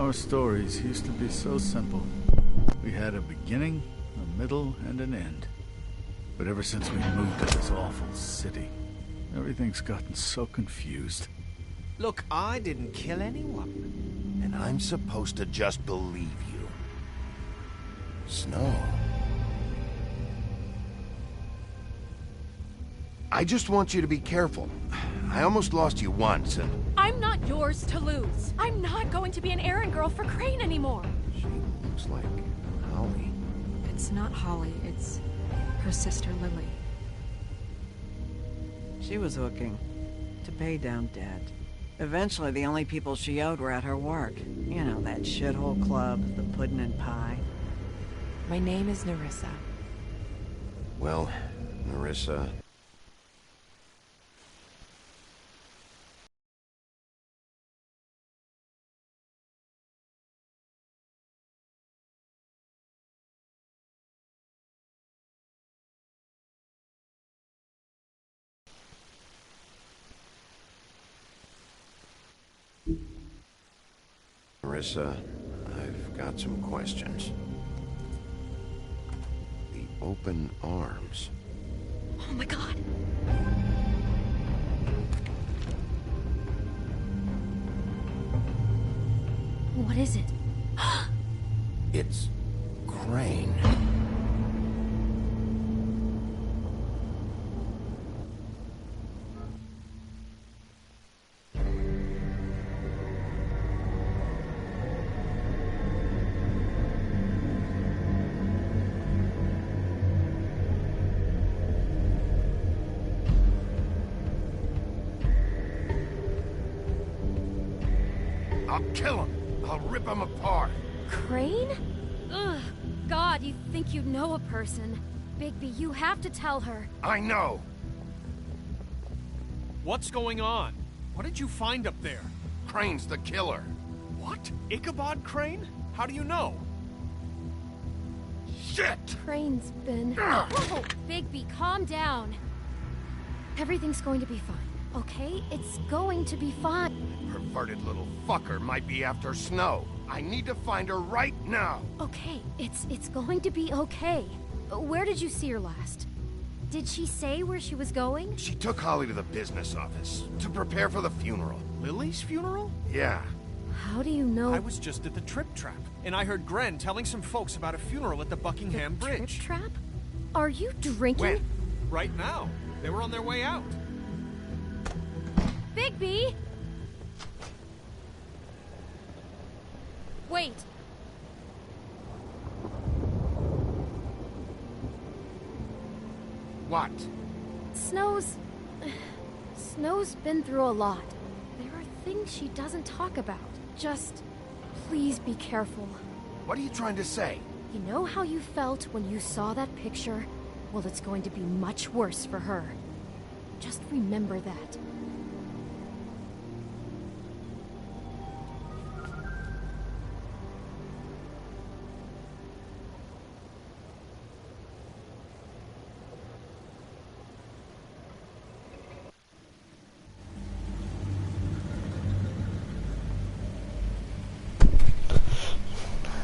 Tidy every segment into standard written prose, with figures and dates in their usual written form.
Our stories used to be so simple. We had a beginning, a middle, and an end. But ever since we moved to this awful city, everything's gotten so confused. Look, I didn't kill anyone. And I'm supposed to just believe you. Snow. I just want you to be careful. I almost lost you once, and... I'm not yours to lose. I'm not going to be an errand girl for Crane anymore. She looks like Holly. It's not Holly, it's her sister Lily. She was looking to pay down debt. Eventually, the only people she owed were at her work. You know, that shithole club, the pudding and pie. My name is Nerissa. Well, Nerissa... Nerissa, I've got some questions. The open arms. Oh my god. What is it? It's Crane. I'll kill him. I'll rip him apart. Crane? Ugh. God, you think you know a person. Bigby, you have to tell her. I know. What's going on? What did you find up there? Crane's the killer. What? Ichabod Crane? How do you know? Shit! Crane's been... Whoa! Bigby, calm down. Everything's going to be fine, okay? It's going to be fine. Perverted little fucker might be after Snow. I need to find her right now. Okay, it's going to be okay. Where did you see her last? Did she say where she was going? She took Holly to the business office to prepare for the funeral. Lily's funeral? Yeah. How do you know? I was just at the Trip Trap, and I heard Gren telling some folks about a funeral at the Buckingham Bridge. Trip Trap? Are you drinking? When? Right now. They were on their way out. Bigby! Wait. What? Snow's been through a lot. There are things she doesn't talk about. Just, please be careful. What are you trying to say? You know how you felt when you saw that picture? Well, it's going to be much worse for her. Just remember that.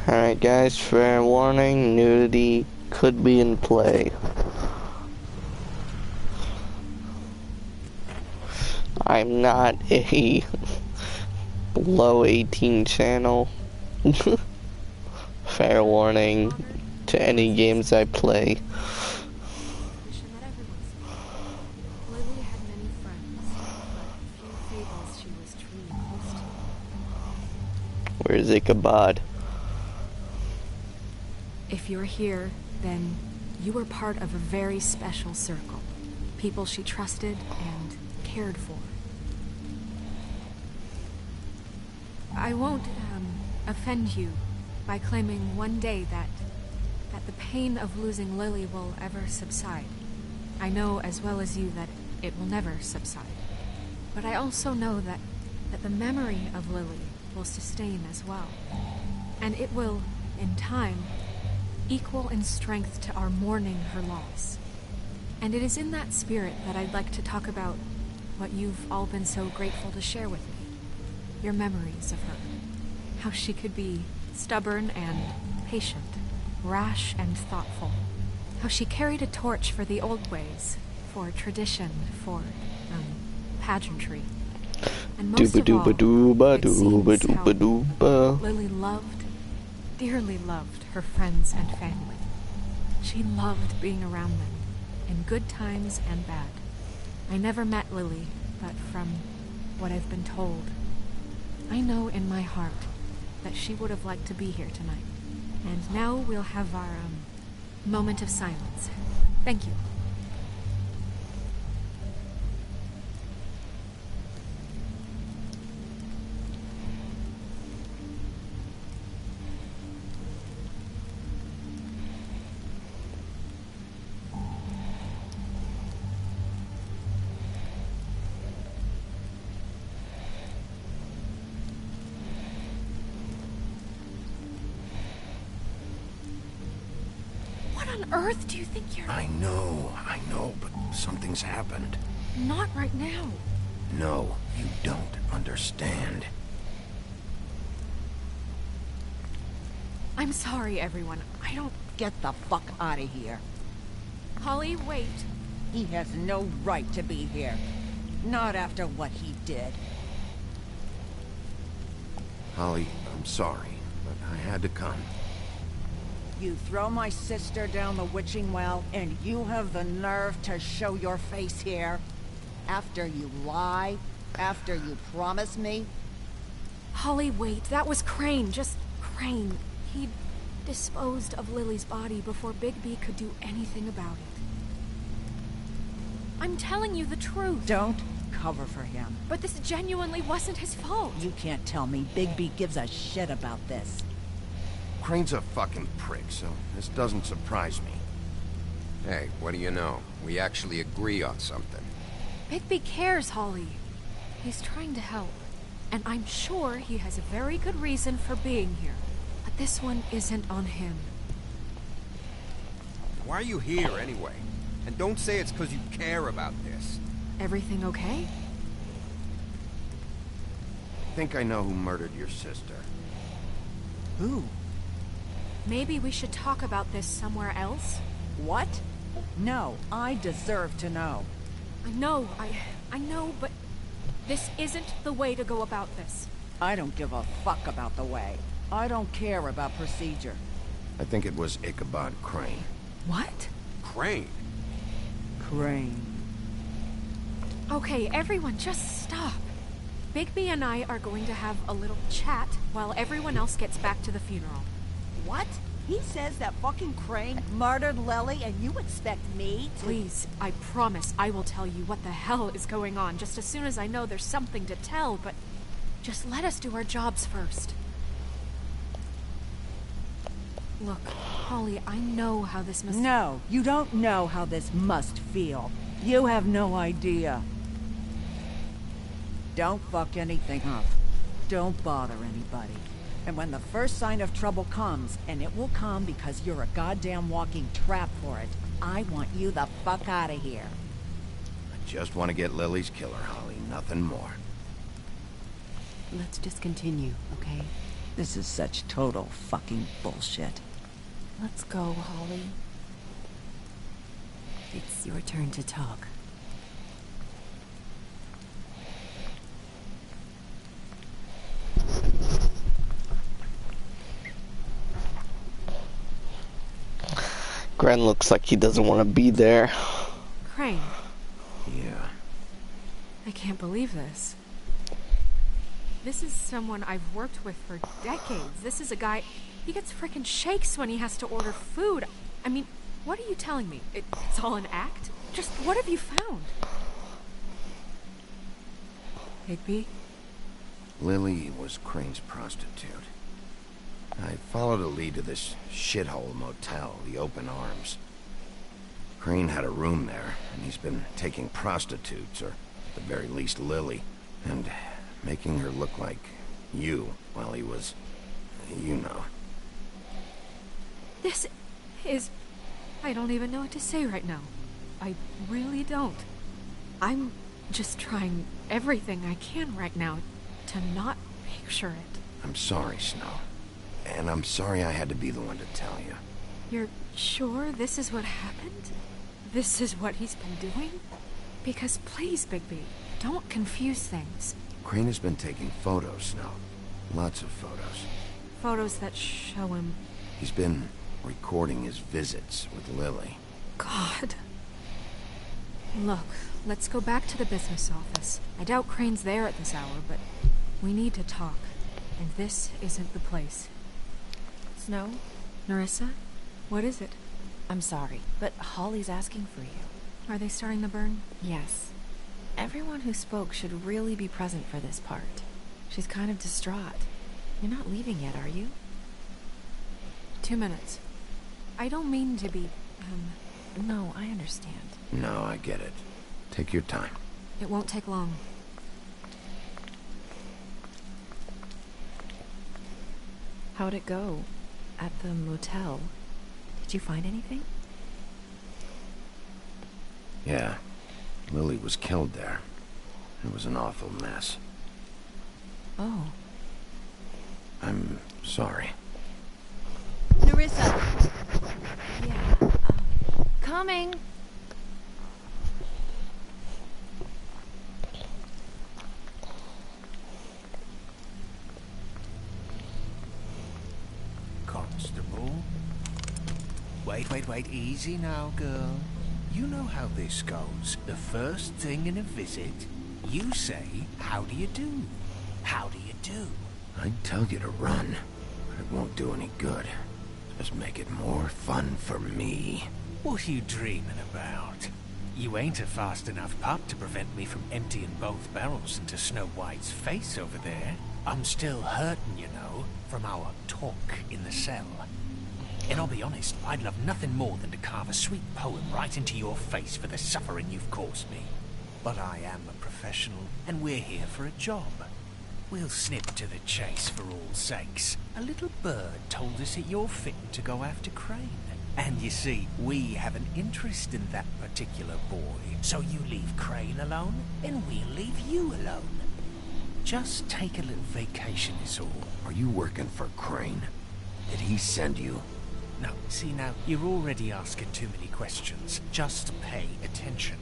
Alright guys, fair warning, nudity could be in play. I'm not a below 18 channel. Fair warning to any games I play. Lily had many friends, but few fables she was truly close to. Where's Ichabod? If you're here, then you were part of a very special circle. People she trusted and cared for. I won't offend you by claiming one day that the pain of losing Lily will ever subside. I know as well as you that it will never subside. But I also know that the memory of Lily will sustain as well. And it will, in time, equal in strength to our mourning her loss. And it is in that spirit that I'd like to talk about what you've all been so grateful to share with me. Your memories of her. How she could be stubborn and patient, rash and thoughtful. How she carried a torch for the old ways, for tradition, for, pageantry. And most of all, it seems how Lily loved, dearly loved her friends and family. She loved being around them, in good times and bad. I never met Lily, but from what I've been told, I know in my heart that she would have liked to be here tonight. And now we'll have our, moment of silence. Thank you. Earth, do you think you're... I know, but something's happened. Not right now. No, you don't understand. I'm sorry, everyone. I don't... Get the fuck out of here. Holly, wait. He has no right to be here. Not after what he did. Holly, I'm sorry, but I had to come. You throw my sister down the witching well, and you have the nerve to show your face here? After you lie? After you promise me? Holly, wait. That was Crane. Just Crane. He disposed of Lily's body before Bigby could do anything about it. I'm telling you the truth. Don't cover for him. But this genuinely wasn't his fault. You can't tell me Bigby gives a shit about this. Crane's a fucking prick, so this doesn't surprise me. Hey, what do you know? We actually agree on something. Bigby cares, Holly. He's trying to help. And I'm sure he has a very good reason for being here. But this one isn't on him. Why are you here, anyway? And don't say it's because you care about this. Everything okay? I think I know who murdered your sister. Who? Maybe we should talk about this somewhere else? What? No, I deserve to know. I know, but this isn't the way to go about this. I don't give a fuck about the way. I don't care about procedure. I think it was Ichabod Crane. What? Crane? Crane. Okay, everyone, just stop. Bigby and I are going to have a little chat while everyone else gets back to the funeral. What? He says that fucking Crane murdered Lily and you expect me to... Please, I promise I will tell you what the hell is going on just as soon as I know there's something to tell, but just let us do our jobs first. Look, Holly, I know how this must... No, you don't know how this must feel. You have no idea. Don't fuck anything up. Don't bother anybody. And when the first sign of trouble comes, and it will come because you're a goddamn walking trap for it, I want you the fuck out of here. I just want to get Lily's killer, Holly. Nothing more. Let's just continue, okay? This is such total fucking bullshit. Let's go, Holly. It's your turn to talk. Gren looks like he doesn't want to be there. Crane. Yeah. I can't believe this. This is someone I've worked with for decades. This is a guy... He gets frickin' shakes when he has to order food. I mean, what are you telling me? It's all an act? Just what have you found? Bigby? Lily was Crane's prostitute. I followed a lead to this shithole motel, the Open Arms. Crane had a room there, and he's been taking prostitutes, or at the very least Lily, and making her look like you while he was... you know. This is... I don't even know what to say right now. I really don't. I'm just trying everything I can right now to not picture it. I'm sorry, Snow. And I'm sorry I had to be the one to tell you. You're sure this is what happened? This is what he's been doing? Because please, Bigby, don't confuse things. Crane has been taking photos, Snow. Lots of photos. Photos that show him... He's been recording his visits with Lily. God. Look, let's go back to the business office. I doubt Crane's there at this hour, but we need to talk. And this isn't the place. Snow? Nerissa? What is it? I'm sorry, but Holly's asking for you. Are they starting the burn? Yes. Everyone who spoke should really be present for this part. She's kind of distraught. You're not leaving yet, are you? 2 minutes. I don't mean to be, No, I understand. No, I get it. Take your time. It won't take long. How'd it go? At the motel? Did you find anything? Yeah. Lily was killed there. It was an awful mess. Oh. I'm sorry. Nerissa! Yeah, Coming. Constable? Wait, easy now, girl. You know how this goes. The first thing in a visit, you say, how do you do? How do you do? I'd tell you to run, but it won't do any good. Just make it more fun for me. What are you dreaming about? You ain't a fast enough pup to prevent me from emptying both barrels into Snow White's face over there. I'm still hurting, you know, from our talk in the cell. And I'll be honest, I'd love nothing more than to carve a sweet poem right into your face for the suffering you've caused me. But I am a professional, and we're here for a job. We'll snip to the chase for all sakes. A little bird told us that you're fitting to go after Crane. And you see, we have an interest in that particular boy. So you leave Crane alone, and we'll leave you alone. Just take a little vacation is all. Are you working for Crane? Did he send you? No, see now, you're already asking too many questions. Just pay attention.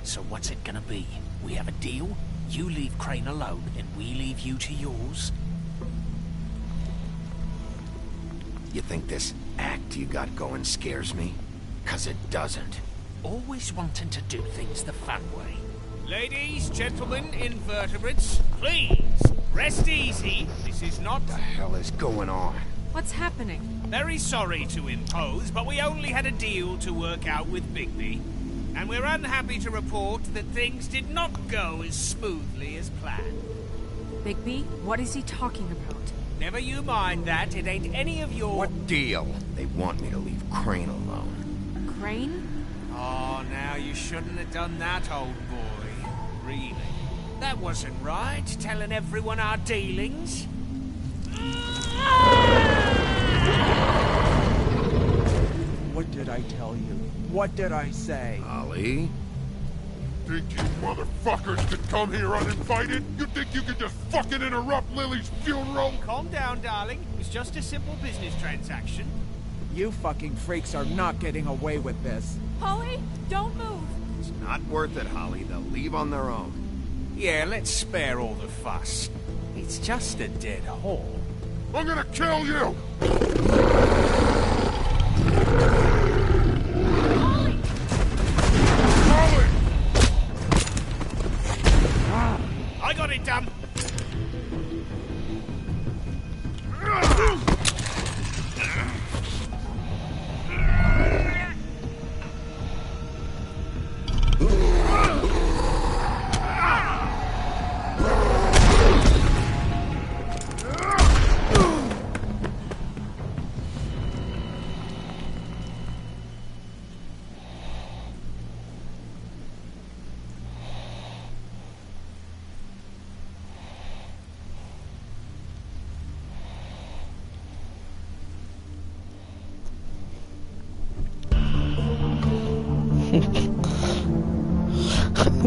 So what's it gonna be? We have a deal? You leave Crane alone, and we leave you to yours? You think this act you got going scares me? 'Cause it doesn't. Always wanting to do things the fun way. Ladies, gentlemen, invertebrates, please, rest easy. This is not... What the hell is going on? What's happening? Very sorry to impose, but we only had a deal to work out with Bigby. And we're unhappy to report that things did not go as smoothly as planned. Bigby, what is he talking about? Never you mind that, it ain't any of your... What deal? They want me to leave Crane alone. Crane? Oh, now you shouldn't have done that, old boy. Really? That wasn't right, telling everyone our dealings. What did I tell you? What did I say? Holly? Think you motherfuckers could come here uninvited? You think you could just fucking interrupt Lily's funeral? Calm down, darling. It's just a simple business transaction. You fucking freaks are not getting away with this. Holly, don't move! It's not worth it, Holly. They'll leave on their own. Yeah, let's spare all the fuss. It's just a dead hole. I'm gonna kill you! Holly! I got it done.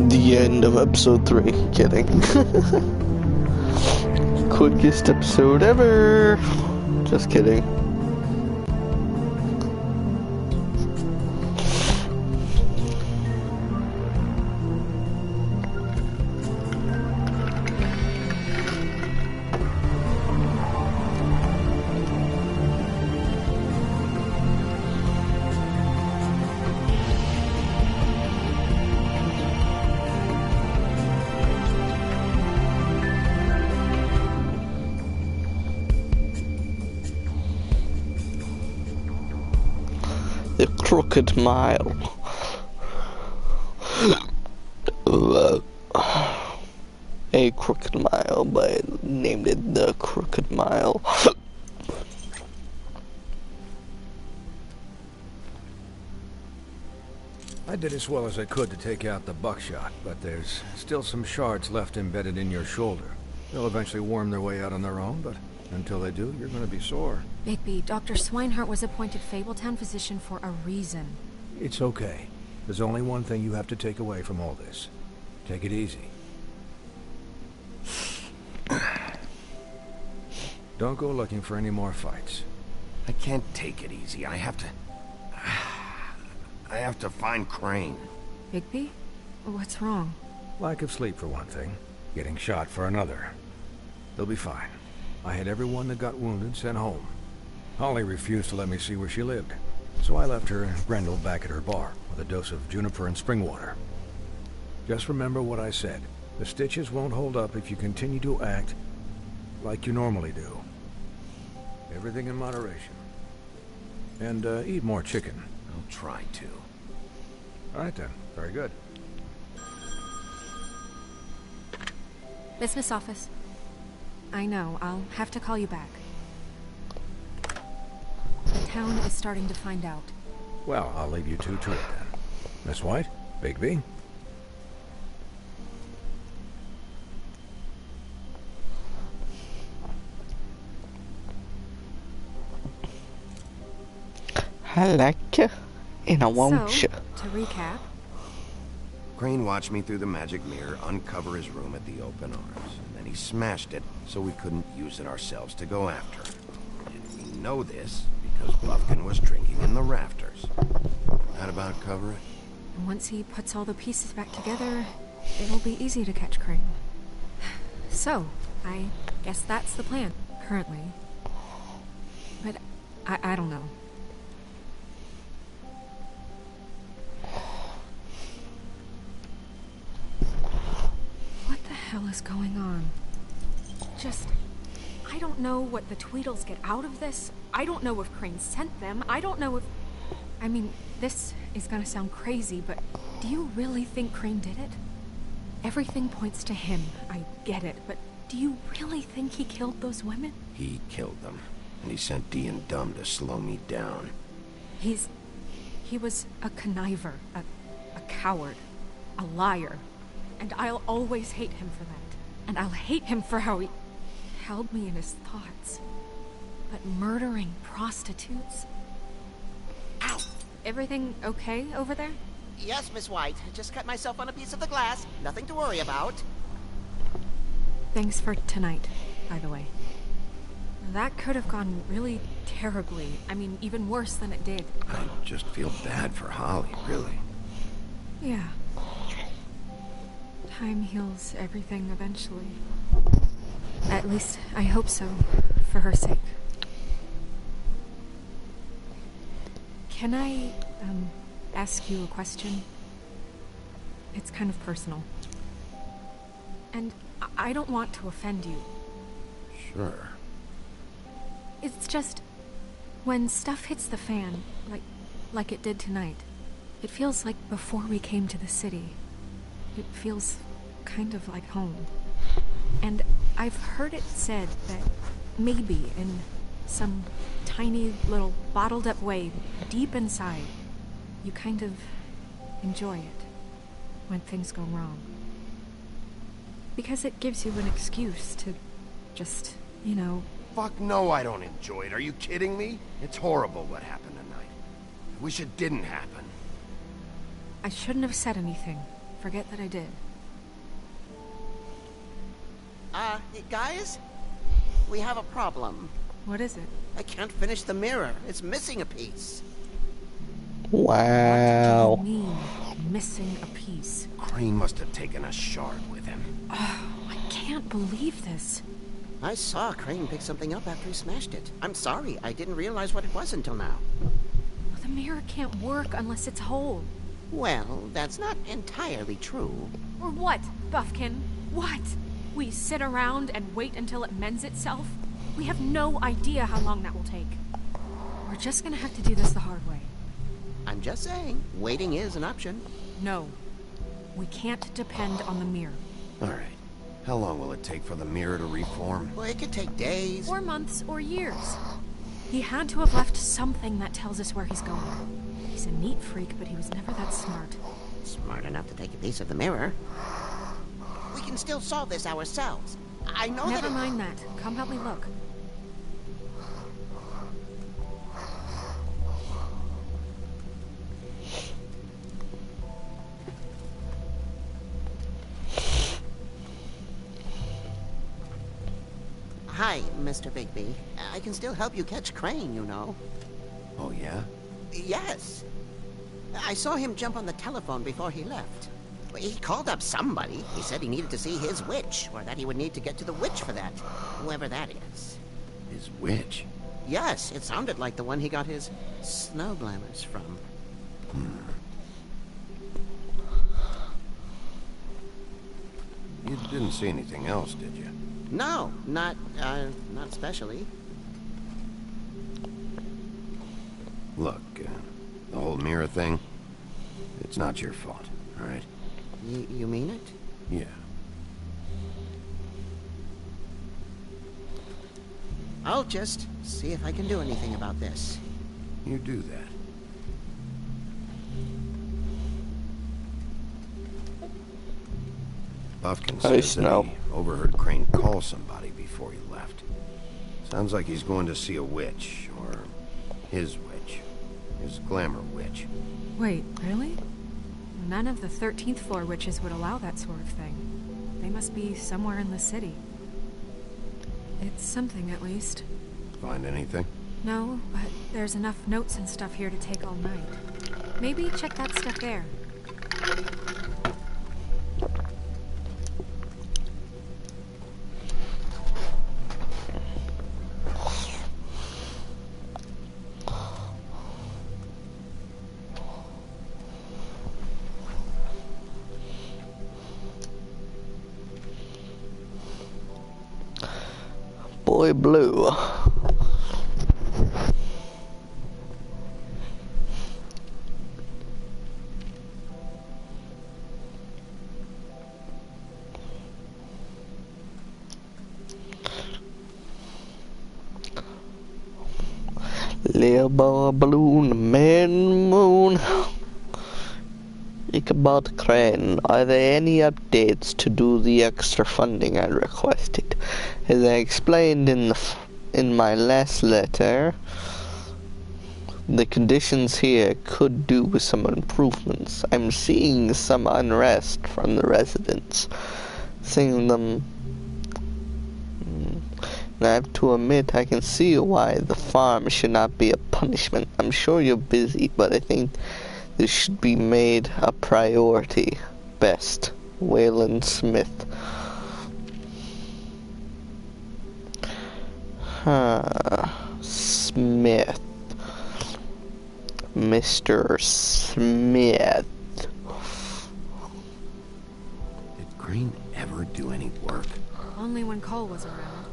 The end of episode 3. Kidding. quickest episode ever. Just kidding. The Crooked Mile. A Crooked Mile, but I named it The Crooked Mile. I did as well as I could to take out the buckshot, but there's still some shards left embedded in your shoulder. They'll eventually worm their way out on their own, but until they do, you're gonna be sore. Bigby, Dr. Swinehart was appointed Fabletown physician for a reason. It's okay. There's only one thing you have to take away from all this. Take it easy. Don't go looking for any more fights. I can't take it easy. I have to find Crane. Bigby? What's wrong? Lack of sleep for one thing. Getting shot for another. They'll be fine. I had everyone that got wounded sent home. Holly refused to let me see where she lived, so I left her and Grendel back at her bar with a dose of juniper and spring water. Just remember what I said. The stitches won't hold up if you continue to act like you normally do. Everything in moderation. And eat more chicken. I'll try to. All right then. Very good. Business office. I know, I'll have to call you back. The town is starting to find out. Well, I'll leave you two to it then. Miss White, Bigby. I like you, and I want you. To recap, Crane watched me through the magic mirror uncover his room at the open arms, and then he smashed it so we couldn't use it ourselves to go after him. And we know this because Buffkin was drinking in the rafters. That about cover it? and once he puts all the pieces back together, it'll be easy to catch Crane. So, I guess that's the plan, currently. But I don't know. What the hell is going on? I don't know what the Tweedles get out of this. I don't know if Crane sent them. I don't know if... I mean, this is gonna sound crazy, but do you really think Crane did it? Everything points to him. I get it, but do you really think he killed those women? He killed them, and he sent Dee and Dumb to slow me down. He was a conniver, a coward, a liar, and I'll always hate him for that. And I'll hate him for how he held me in his thoughts. But murdering prostitutes? Ow! Everything okay over there? Yes, Miss White. Just cut myself on a piece of the glass. Nothing to worry about. Thanks for tonight, by the way. That could have gone really terribly. I mean, even worse than it did. I just feel bad for Holly, really. Yeah. Time heals everything eventually. At least, I hope so, for her sake. Can I, ask you a question? It's kind of personal. And I don't want to offend you. Sure. It's just, when stuff hits the fan, like it did tonight, it feels like before we came to the city. It feels kind of like home. And I've heard it said that maybe in some tiny little bottled up way deep inside, you kind of enjoy it when things go wrong. Because it gives you an excuse to just, you know... Fuck no, I don't enjoy it. Are you kidding me? It's horrible what happened tonight. I wish it didn't happen. I shouldn't have said anything. Forget that I did. Guys? we have a problem. What is it? I can't finish the mirror. It's missing a piece. Wow. What do you mean, missing a piece? Crane must have taken a shard with him. Oh, I can't believe this. I saw Crane pick something up after he smashed it. I'm sorry, I didn't realize what it was until now. The mirror can't work unless it's whole. Well, that's not entirely true. Or what, Buffkin? What? We sit around and wait until it mends itself? We have no idea how long that will take. We're just gonna have to do this the hard way. I'm just saying, waiting is an option. No. We can't depend on the mirror. All right. How long will it take for the mirror to reform? Well, it could take days. Or months, or years. He had to have left something that tells us where he's going. He's a neat freak, but he was never that smart. Smart enough to take a piece of the mirror. We can still solve this ourselves. I know Never mind that. Come help me look. Hi, Mr. Bigby. I can still help you catch Crane, you know. Oh, yeah? Yes. I saw him jump on the telephone before he left. He called up somebody. He said he needed to see his witch, or that he would need to get to the witch for that. Whoever that is. His witch? Yes, it sounded like the one he got his snow glamours from. You didn't see anything else, did you? No, not especially. Look, the whole mirror thing, it's not your fault, all right? You mean it? Yeah. I'll just see if I can do anything about this. You do that. Buffkin says that he overheard Crane call somebody before he left. Sounds like he's going to see a witch, or his witch. His glamour witch. Wait, really? None of the 13th floor witches would allow that sort of thing. They must be somewhere in the city. It's something, at least. Find anything? No, but there's enough notes and stuff here to take all night. Maybe check that stuff there. Boy Blue. Little boy balloon, man moon. Ichabod Crane, are there any updates to do the extra funding I requested? As I explained in my last letter, the conditions here could do with some improvements. I'm seeing some unrest from the residents, seeing them. And I have to admit, I can see why the farm should not be a punishment. I'm sure you're busy, but I think this should be made a priority. Best, Wayland Smith. Smith. Mr. Smith. Did Crane ever do any work? Only when Cole was around.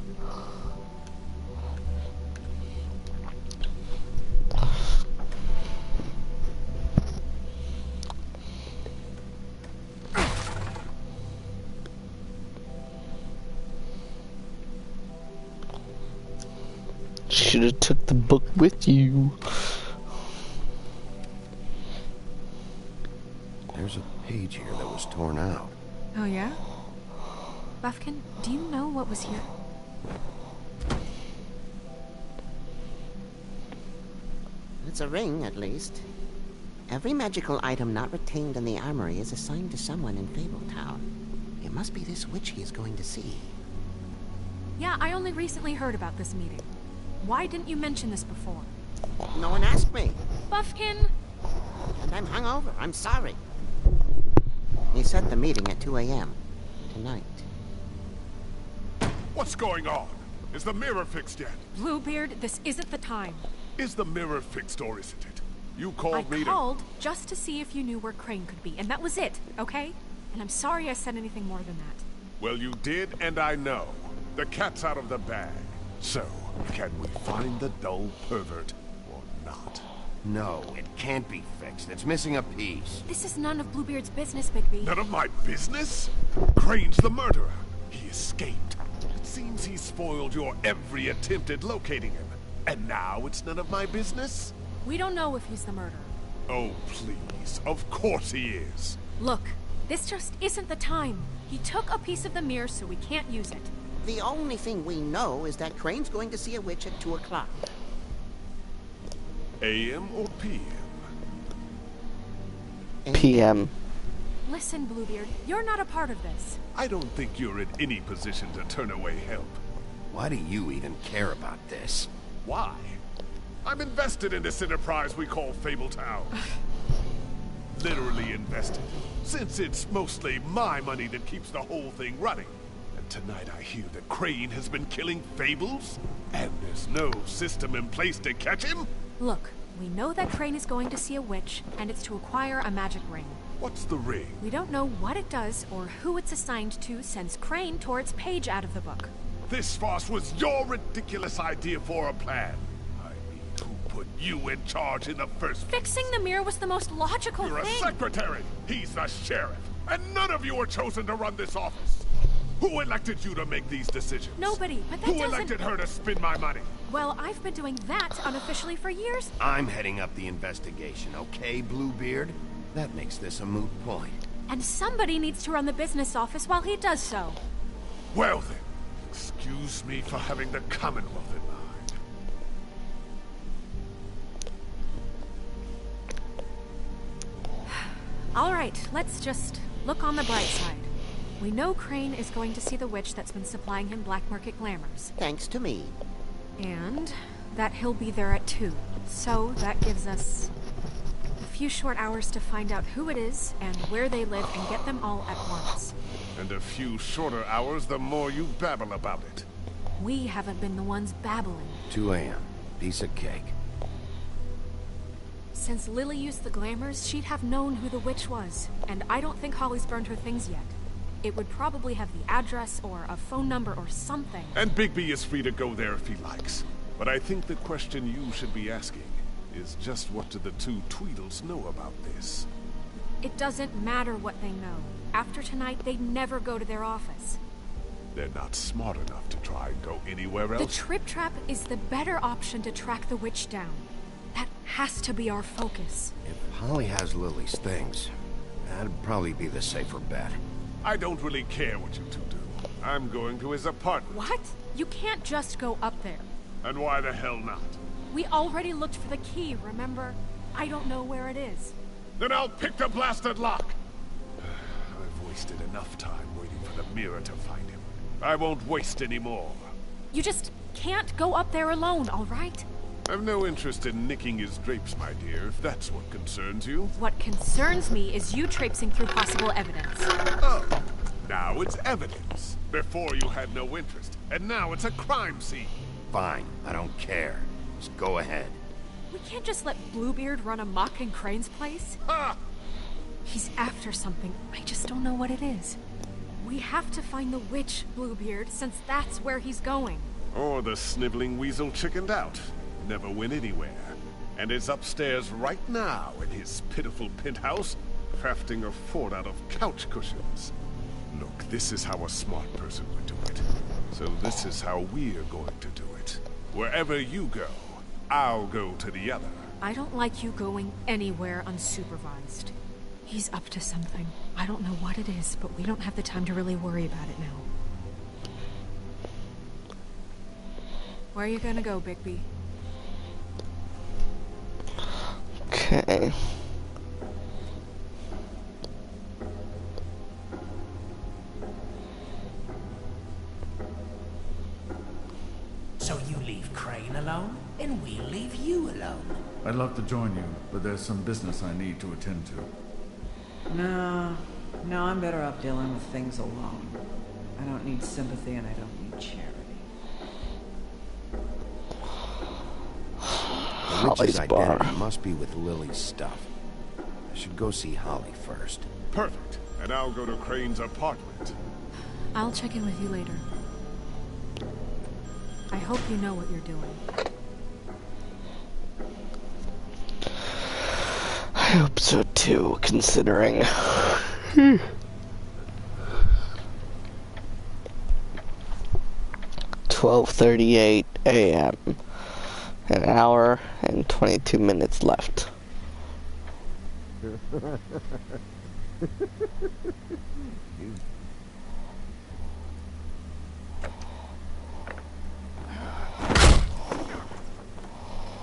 Should have took the book with you. There's a page here that was torn out. Oh yeah? Buffkin, do you know what was here? It's a ring, at least. Every magical item not retained in the armory is assigned to someone in Fabletown. It must be this witch he is going to see. Yeah, I only recently heard about this meeting. Why didn't you mention this before? No one asked me. Buffkin! And I'm hungover. I'm sorry. He set the meeting at 2 a.m. tonight. What's going on? Is the mirror fixed yet? Bluebeard, this isn't the time. Is the mirror fixed or isn't it? You called me I called just to see if you knew where Crane could be, and that was it, okay? And I'm sorry I said anything more than that. Well, you did, and I know. The cat's out of the bag. So, can we find the dull pervert or not? No, it can't be fixed. It's missing a piece. This is none of Bluebeard's business, Bigby. None of my business? Crane's the murderer. He escaped. It seems he spoiled your every attempt at locating him. And now it's none of my business? We don't know if he's the murderer. Oh, please. Of course he is. Look, this just isn't the time. He took a piece of the mirror, so we can't use it. The only thing we know is that Crane's going to see a witch at 2 o'clock. AM or PM? PM. Listen, Bluebeard, you're not a part of this. I don't think you're in any position to turn away help. Why do you even care about this? Why? I'm invested in this enterprise we call Fabletown. Literally invested. Since it's mostly my money that keeps the whole thing running. And tonight I hear that Crane has been killing Fables? And there's no system in place to catch him? Look, we know that Crane is going to see a witch, and it's to acquire a magic ring. What's the ring? We don't know what it does or who it's assigned to since Crane tore its page out of the book. This farce was your ridiculous idea for a plan. I mean, who put you in charge in the first place? Fixing the mirror was the most logical You're thing. a secretary. He's the sheriff. And none of you were chosen to run this office. Who elected you to make these decisions? Nobody, but that Who doesn't... elected her to spend my money? Well, I've been doing that unofficially for years. I'm heading up the investigation, okay, Bluebeard? That makes this a moot point. And somebody needs to run the business office while he does so. Well then, excuse me for having the Commonwealth in mind. All right, let's just look on the bright side. We know Crane is going to see the witch that's been supplying him black market glamours. Thanks to me. And that he'll be there at 2. So that gives us a few short hours to find out who it is and where they live and get them all at once. And a few shorter hours the more you babble about it. We haven't been the ones babbling. 2 a.m. Piece of cake. Since Lily used the glamours, she'd have known who the witch was. And I don't think Holly's burned her things yet. It would probably have the address or a phone number or something. And Bigby is free to go there if he likes. But I think the question you should be asking is just what do the two Tweedles know about this? It doesn't matter what they know. After tonight, they'd never go to their office. They're not smart enough to try and go anywhere else. The Trip Trap is the better option to track the witch down. That has to be our focus. If Holly has Lily's things, that'd probably be the safer bet. I don't really care what you two do. I'm going to his apartment. What? You can't just go up there. And why the hell not? We already looked for the key, remember? I don't know where it is. Then I'll pick the blasted lock! I've wasted enough time waiting for the mirror to find him. I won't waste any more. You just can't go up there alone, all right? I've no interest in nicking his drapes, my dear, if that's what concerns you. What concerns me is you traipsing through possible evidence. Oh, now it's evidence. Before you had no interest, and now it's a crime scene. Fine, I don't care. Just go ahead. We can't just let Bluebeard run amok in Crane's place. Ha! He's after something. I just don't know what it is. We have to find the witch, Bluebeard, since that's where he's going. Or the sniveling weasel chickened out. Never went anywhere. And is upstairs right now in his pitiful penthouse, crafting a fort out of couch cushions. Look, this is how a smart person would do it. So this is how we're going to do it. Wherever you go, I'll go to the other. I don't like you going anywhere unsupervised. He's up to something. I don't know what it is, but we don't have the time to really worry about it now. Where are you gonna go, Bigby? Okay. I'd love to join you, but there's some business I need to attend to. No, I'm better off dealing with things alone. I don't need sympathy and I don't need charity. The witch's identity must be with Lily's stuff. I should go see Holly first. Perfect. And I'll go to Crane's apartment. I'll check in with you later. I hope you know what you're doing. I hope so too, considering. 12:38 a.m. An hour and 22 minutes left.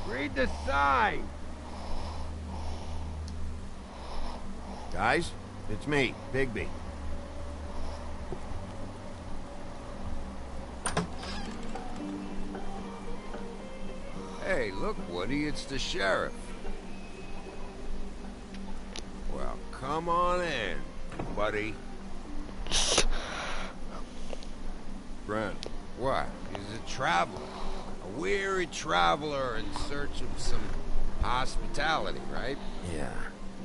Read the sign! Guys, it's me, Bigby. Hey, look, Woody, it's the sheriff. Well, come on in, buddy. Brent. What? He's a traveler. A weary traveler in search of some hospitality, right? Yeah.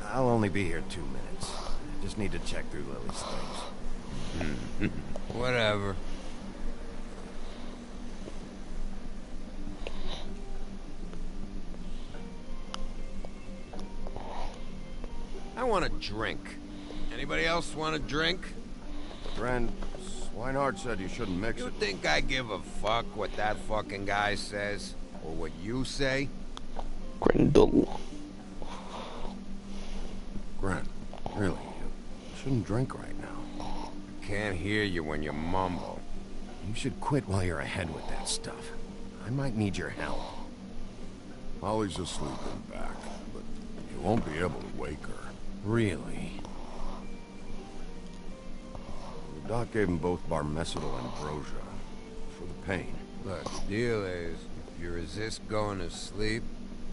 I'll only be here 2 minutes. I just need to check through Lily's things. Whatever. I want a drink. Anybody else want a drink? Brent, Swinehart said you shouldn't mix You it. think I give a fuck what that fucking guy says? Or what you say? Grindle. Brent, really, you shouldn't drink right now. Can't hear you when you mumble. You should quit while you're ahead with that stuff. I might need your help. Holly's asleep in back, but you won't be able to wake her. Really? The doc gave them both barmecidal and ambrosia for the pain. Look, the deal is, if you resist going to sleep,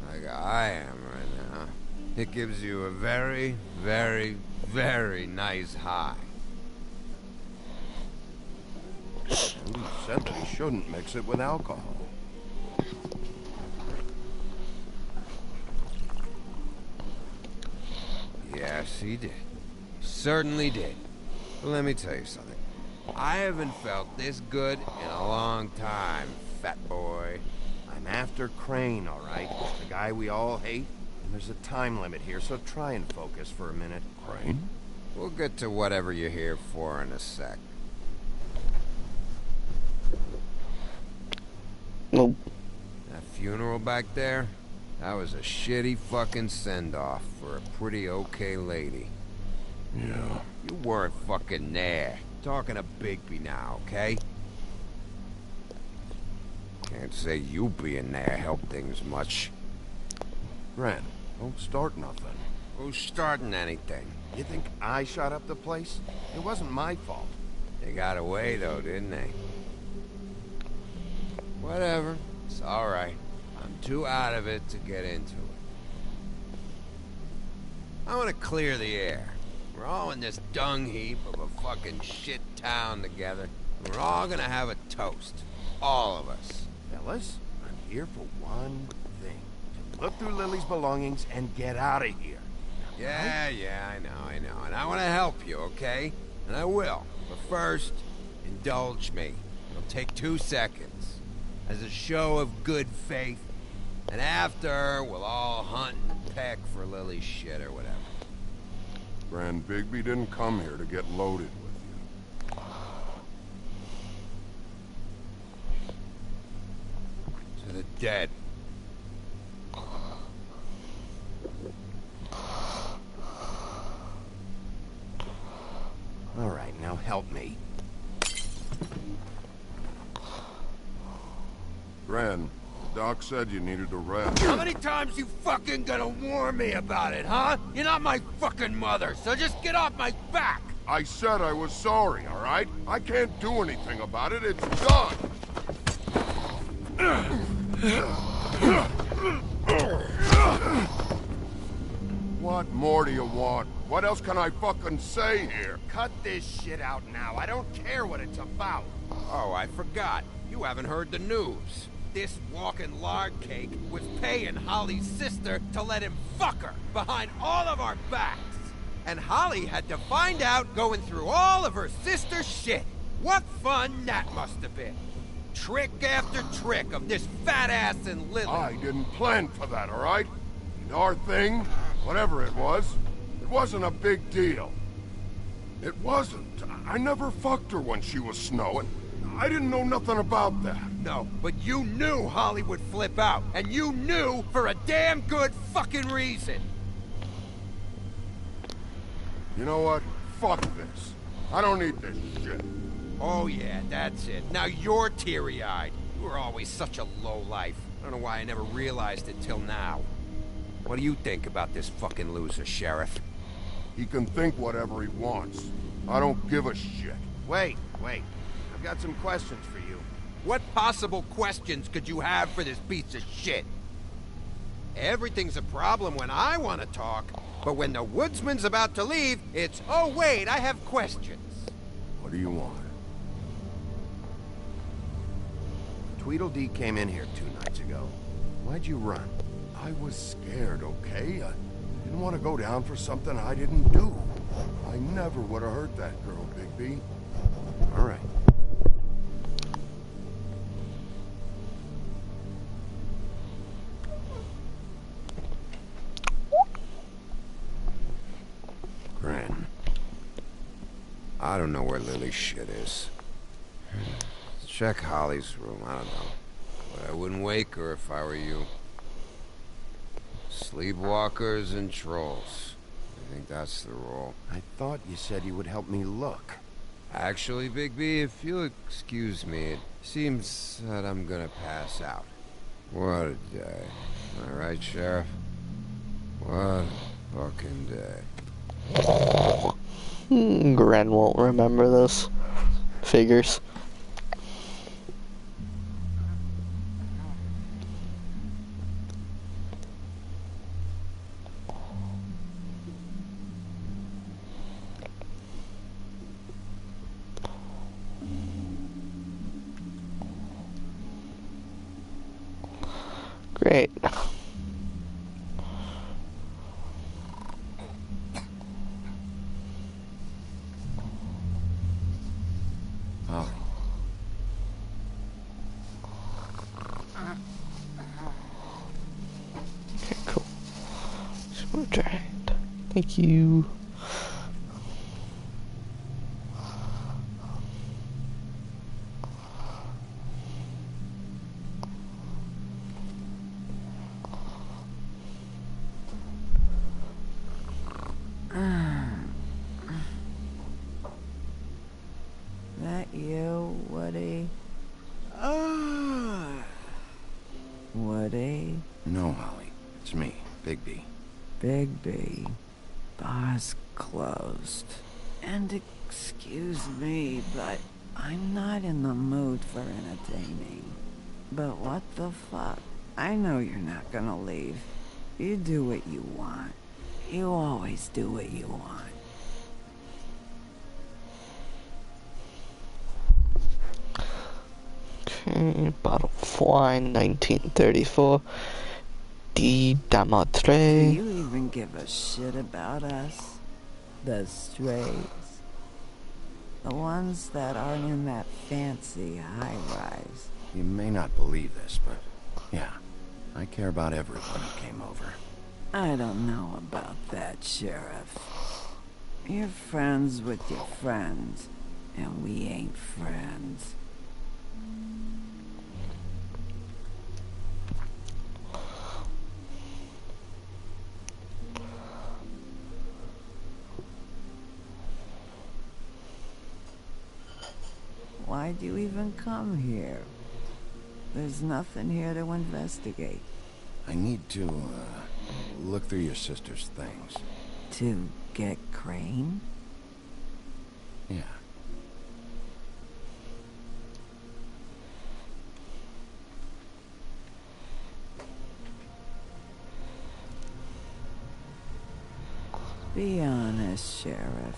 like I am right now, it gives you a very, very, very nice high. And he said that he shouldn't mix it with alcohol. Yes, he did. Certainly did. But let me tell you something. I haven't felt this good in a long time, fat boy. I'm after Crane, all right? The guy we all hate. And there's a time limit here, so try and focus for a minute. Crane? We'll get to whatever you're here for in a sec. Nope. That funeral back there? That was a shitty fucking send-off for a pretty okay lady. Yeah. You weren't fucking there. Talking to Bigby now, okay? Can't say you being there helped things much. Brent, don't start nothing. Who's starting anything? You think I shot up the place? It wasn't my fault. They got away though, didn't they? Whatever. It's alright. I'm too out of it to get into it. I want to clear the air. We're all in this dung heap of a fucking shit town together. And we're all gonna have a toast. All of us. Fellas, I'm here for one thing. To look through Lily's belongings and get out of here. Yeah, I know. And I want to help you, okay? And I will. But first, indulge me. It'll take 2 seconds. As a show of good faith. And after, we'll all hunt and peck for Lily's shit or whatever. Brand Bigby didn't come here to get loaded with you. To the dead. All right, now help me. Brand, the doc said you needed a rest. How many times you fucking gonna warn me about it, huh? You're not my fucking mother, so just get off my back! I said I was sorry, all right? I can't do anything about it. It's done. What more do you want? What else can I fucking say here? Cut this shit out now. I don't care what it's about. Oh, I forgot. You haven't heard the news. This walking lard cake was paying Holly's sister to let him fuck her behind all of our backs. And Holly had to find out going through all of her sister's shit. What fun that must have been. Trick after trick of this fat ass and Lily. I didn't plan for that, all right? And our thing, whatever it wasn't a big deal. It wasn't. I never fucked her when she was snowing. I didn't know nothing about that. No, but you knew Holly would flip out. And you knew for a damn good fucking reason. You know what? Fuck this. I don't need this shit. Oh yeah, that's it. Now you're teary-eyed. You were always such a lowlife. I don't know why I never realized it till now. What do you think about this fucking loser, Sheriff? He can think whatever he wants. I don't give a shit. Wait. I've got some questions for you. What possible questions could you have for this piece of shit? Everything's a problem when I want to talk, but when the woodsman's about to leave, it's, oh wait, I have questions. What do you want? Tweedledee came in here 2 nights ago. Why'd you run? I was scared, okay? I didn't want to go down for something I didn't do. I never would have hurt that girl, Bigby. All right. Gren. I don't know where Lily's shit is. Check Holly's room, I don't know. But I wouldn't wake her if I were you. Sleepwalkers and trolls. I think that's the rule. I thought you said you would help me look. Actually, Bigby, if you'll excuse me, it seems that I'm gonna pass out. What a day. Am I right, Sheriff? What a fucking day. Gren won't remember those figures. Great. Oh. Okay, cool. Smooth ride. Thank you. That you, Woody? Woody? No, Holly. It's me, Bigby. Bigby. Bar's closed. And excuse me, but I'm not in the mood for entertaining. But what the fuck? I know you're not gonna leave. You do what you want. You always do what you want. Okay, bottle of wine, 1934. D. Do Damotre. you even give a shit about us? The strays? The ones that aren't in that fancy high-rise. You may not believe this, but yeah, I care about everyone who came over. I don't know about that, Sheriff. You're friends with your friends, and we ain't friends. Why'd you even come here? There's nothing here to investigate. I need to, look through your sister's things. To get Crane? Yeah. Be honest, Sheriff.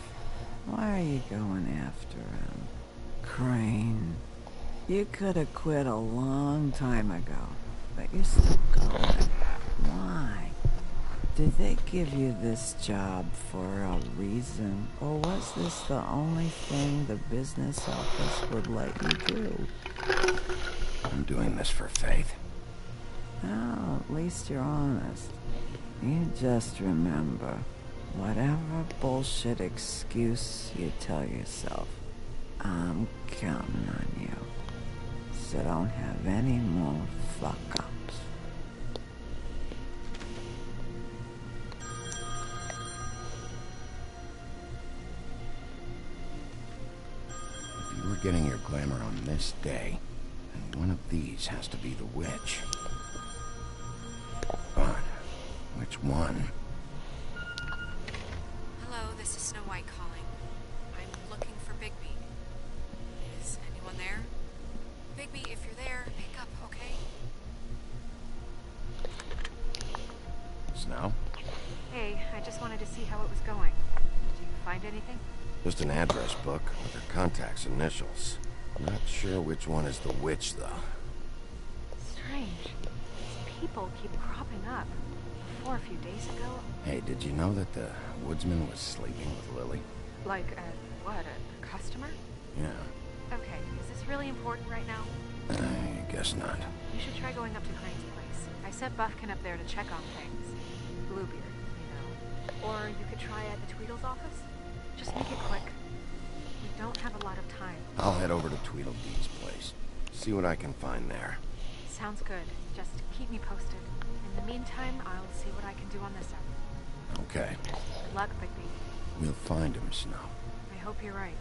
Why are you going after him? Crane, you could have quit a long time ago, but you're still going. Why? Did they give you this job for a reason, or was this the only thing the business office would let you do? I'm doing this for Faith. Oh, at least you're honest. You just remember, whatever bullshit excuse you tell yourself, I'm counting on you. So don't have any more fuck-ups. If you were getting your glamour on this day, then one of these has to be the witch. But which one? Hello, this is Snow White calling. I'm looking for Bigby. Is anyone there? Bigby, if you're there, pick up, okay? Snow? Hey, I just wanted to see how it was going. Did you find anything? Just an address book with her contact's initials. Not sure which one is the witch, though. Strange. These people keep cropping up. Before a few days ago... Hey, did you know that the woodsman was sleeping with Lily? Like, what, a customer? Yeah, Okay, is this really important right now? I guess not. You should try going up to Crane's place. I sent Buffkin up there to check on things. Bluebeard, you know. Or you could try at the Tweedle's office. Just make it quick. We don't have a lot of time. I'll head over to Tweedledee's place. See what I can find there. Sounds good. Just keep me posted. In the meantime, I'll see what I can do on this end. Okay. Good luck, Bigby. We'll find him, Snow. I hope you're right.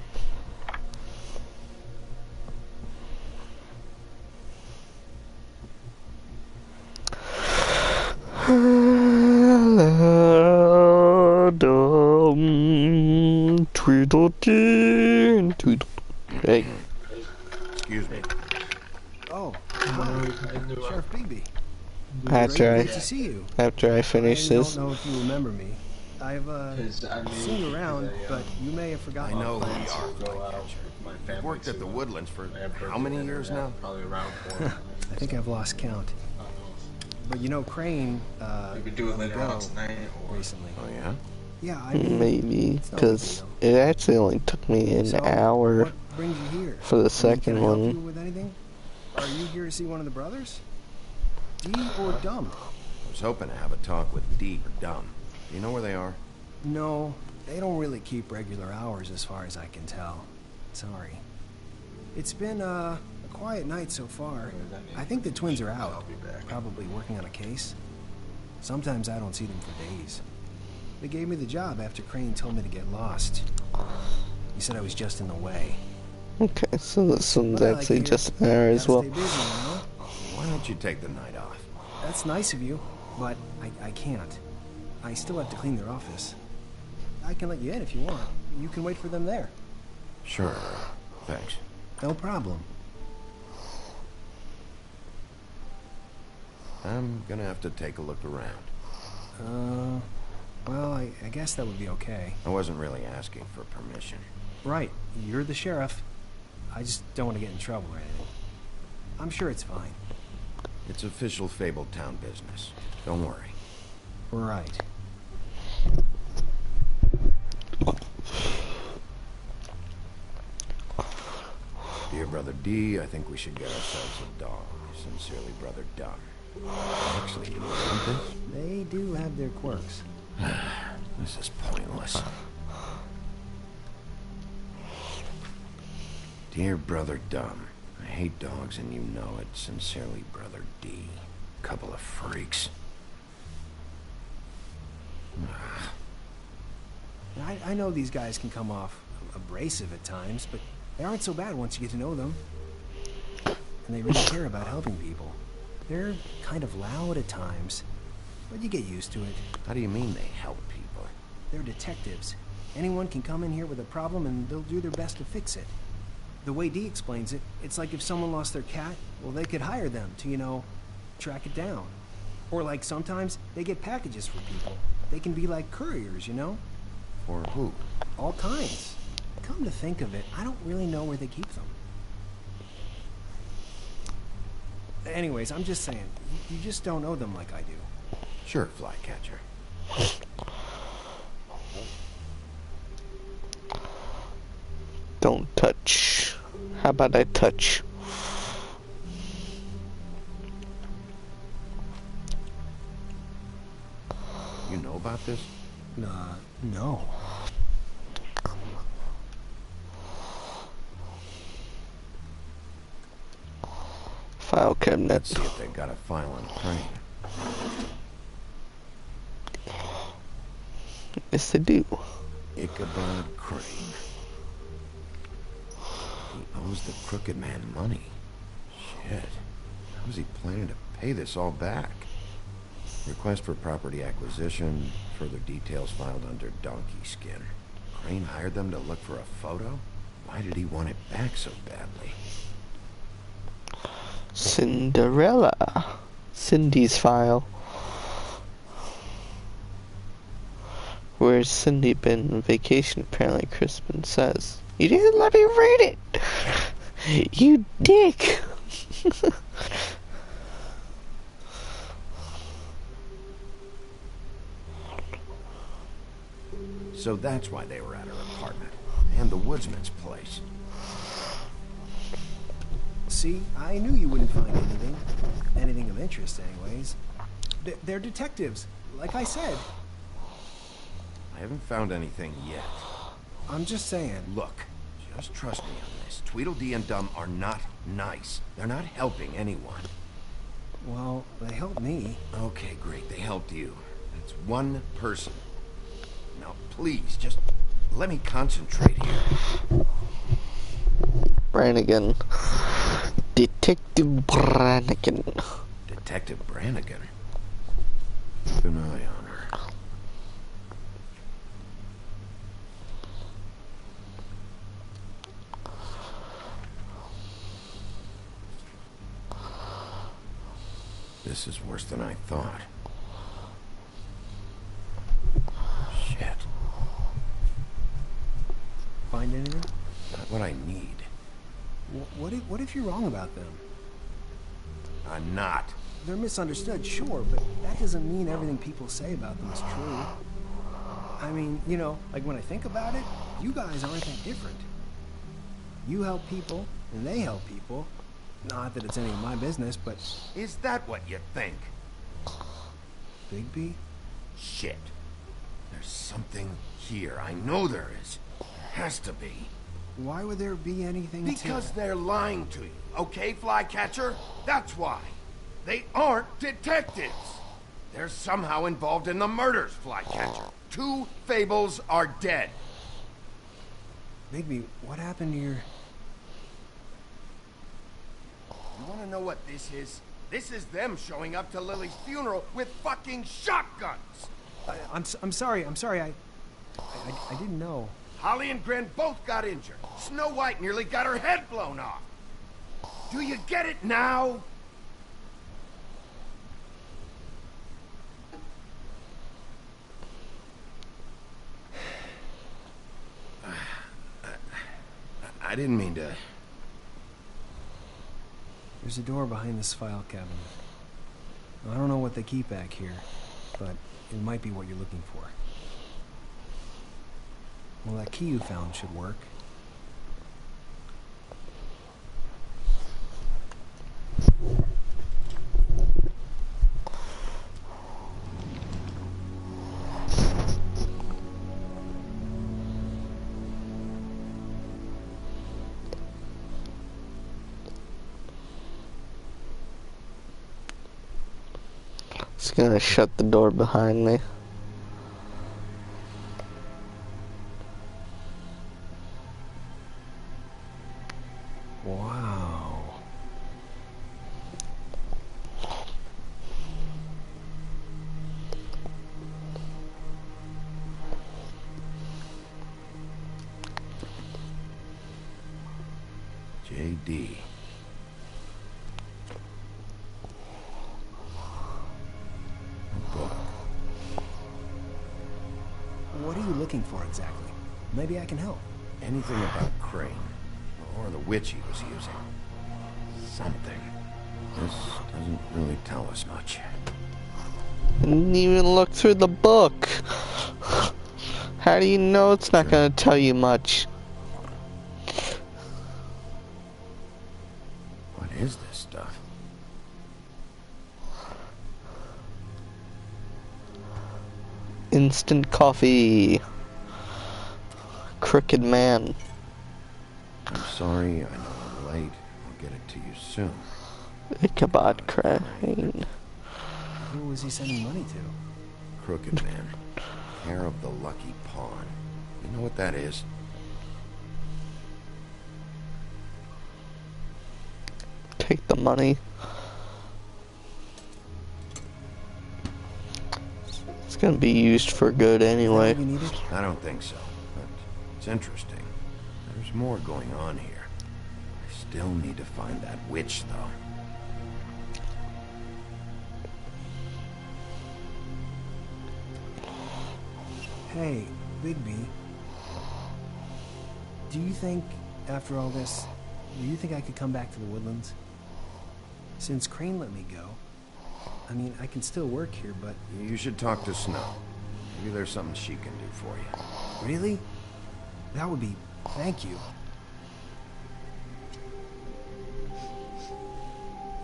Tweedledee, Tweedledee. Hey. Excuse me. Oh, Sheriff Bigby. After Great to see you. after I finish I this. don't know if you remember me. I've seen you around, but you may have I forgotten. know my who plans. you are, Flycatcher. You've worked at the Woodlands for how many years now? I think I've lost count. But you know, Crane, We could do it later on tonight, or recently. Oh, yeah? Yeah, I mean, Maybe, it's no big because deal. it actually only took me an So, hour what brings you here? for the I mean, second can I help you one. with anything? Are you here to see one of the brothers? D or Dumb? I was hoping to have a talk with D or Dumb. Do you know where they are? No, they don't really keep regular hours as far as I can tell. Sorry. It's been a quiet night so far. I think the twins are out, probably working on a case. Sometimes I don't see them for days. They gave me the job after Crane told me to get lost. He said I was just in the way. Okay, so this one's But I like actually it just here. an hour as Gotta well. stay busy, you know? Why don't you take the night off? That's nice of you, but I can't. I still have to clean their office. I can let you in if you want. You can wait for them there. Sure. Thanks. No problem. I'm gonna have to take a look around. Well, I guess that would be okay. I wasn't really asking for permission. Right, you're the sheriff. I just don't want to get in trouble or anything. I'm sure it's fine. It's official Fabletown business. Don't worry. Right. Dear Brother D, I think we should get ourselves a dog. Sincerely, Brother Dumb. Actually, you know something? They do have their quirks. This is pointless. Dear Brother Dumb, I hate dogs and you know it. Sincerely, Brother D. Couple of freaks. I know these guys can come off abrasive at times, but they aren't so bad once you get to know them. And they really care about helping people. They're kind of loud at times, but you get used to it. How do you mean they help people? They're detectives. Anyone can come in here with a problem and they'll do their best to fix it. The way Dee explains it, it's like if someone lost their cat, well, they could hire them to, you know, track it down. Or like sometimes they get packages for people. They can be like couriers, you know? For who? All kinds. Come to think of it, I don't really know where they keep them. Anyways, I'm just saying, you just don't know them like I do. Sure, Flycatcher. Don't touch. How about I touch? You know about this? No. File cabinet. Let's see if they got a file on Crane. Yes, they do. Ichabod Crane. He owes the crooked man money. Shit. How was he planning to pay this all back? Request for property acquisition. Further details filed under donkey skin. Crane hired them to look for a photo? Why did he want it back so badly? Cinderella. Cindy's file. Where's Cindy been on vacation? Apparently Crispin says. You didn't let me read it! You dick! So that's why they were at her apartment. And the woodsman's place. See, I knew you wouldn't find anything of interest anyways. They're detectives, like I said. I haven't found anything yet. I'm just saying. Look, just trust me on this. Tweedledee and Dum are not nice. They're not helping anyone. Well, they helped me. Okay, great. They helped you. That's one person. Now, please, just let me concentrate here. Brannigan. Detective Brannigan. Detective Brannigan? Keep an eye on her. This is worse than I thought. Shit. Find anything? Not what I need. What if you're wrong about them? I'm not. They're misunderstood, sure, but that doesn't mean everything people say about them is true. I mean, you know, like when I think about it, you guys aren't that different. You help people, and they help people. Not that it's any of my business, but... Is that what you think? Bigby? Shit. There's something here. I know there is. There has to be. Why would there be anything Because they're lying to you, okay, Flycatcher? That's why. They aren't detectives. They're somehow involved in the murders, Flycatcher. 2 Fables are dead. Bigby, what happened to your... You want to know what this is? This is them showing up to Lily's funeral with fucking shotguns. I'm sorry. I didn't know. Holly and Gren both got injured. Snow White nearly got her head blown off. Do you get it now? I didn't mean to... There's a door behind this file cabinet. I don't know what they keep back here, but it might be what you're looking for. Well, that key you found should work. It's gonna shut the door behind me. Wow. J.D. What are you looking for exactly? Maybe I can help. Anything about Crane, or the witch he was using. Something. This doesn't really tell us much. Didn't even look through the book. How do you know it's not gonna tell you much? What is this stuff? Instant coffee. Crooked man. I'm sorry, I know I'm late. I'll get it to you soon. Ichabod Crane. Who was he sending money to? Crooked man. Care of the Lucky Pawn. You know what that is? Take the money. It's gonna be used for good anyway. I don't think so, but it's interesting. There's more going on here. I still need to find that witch, though. Hey, Bigby. Do you think, after all this, do you think I could come back to the Woodlands? Since Crane let me go, I mean, I can still work here, but... You should talk to Snow. Maybe there's something she can do for you. Really? That would be... Thank you.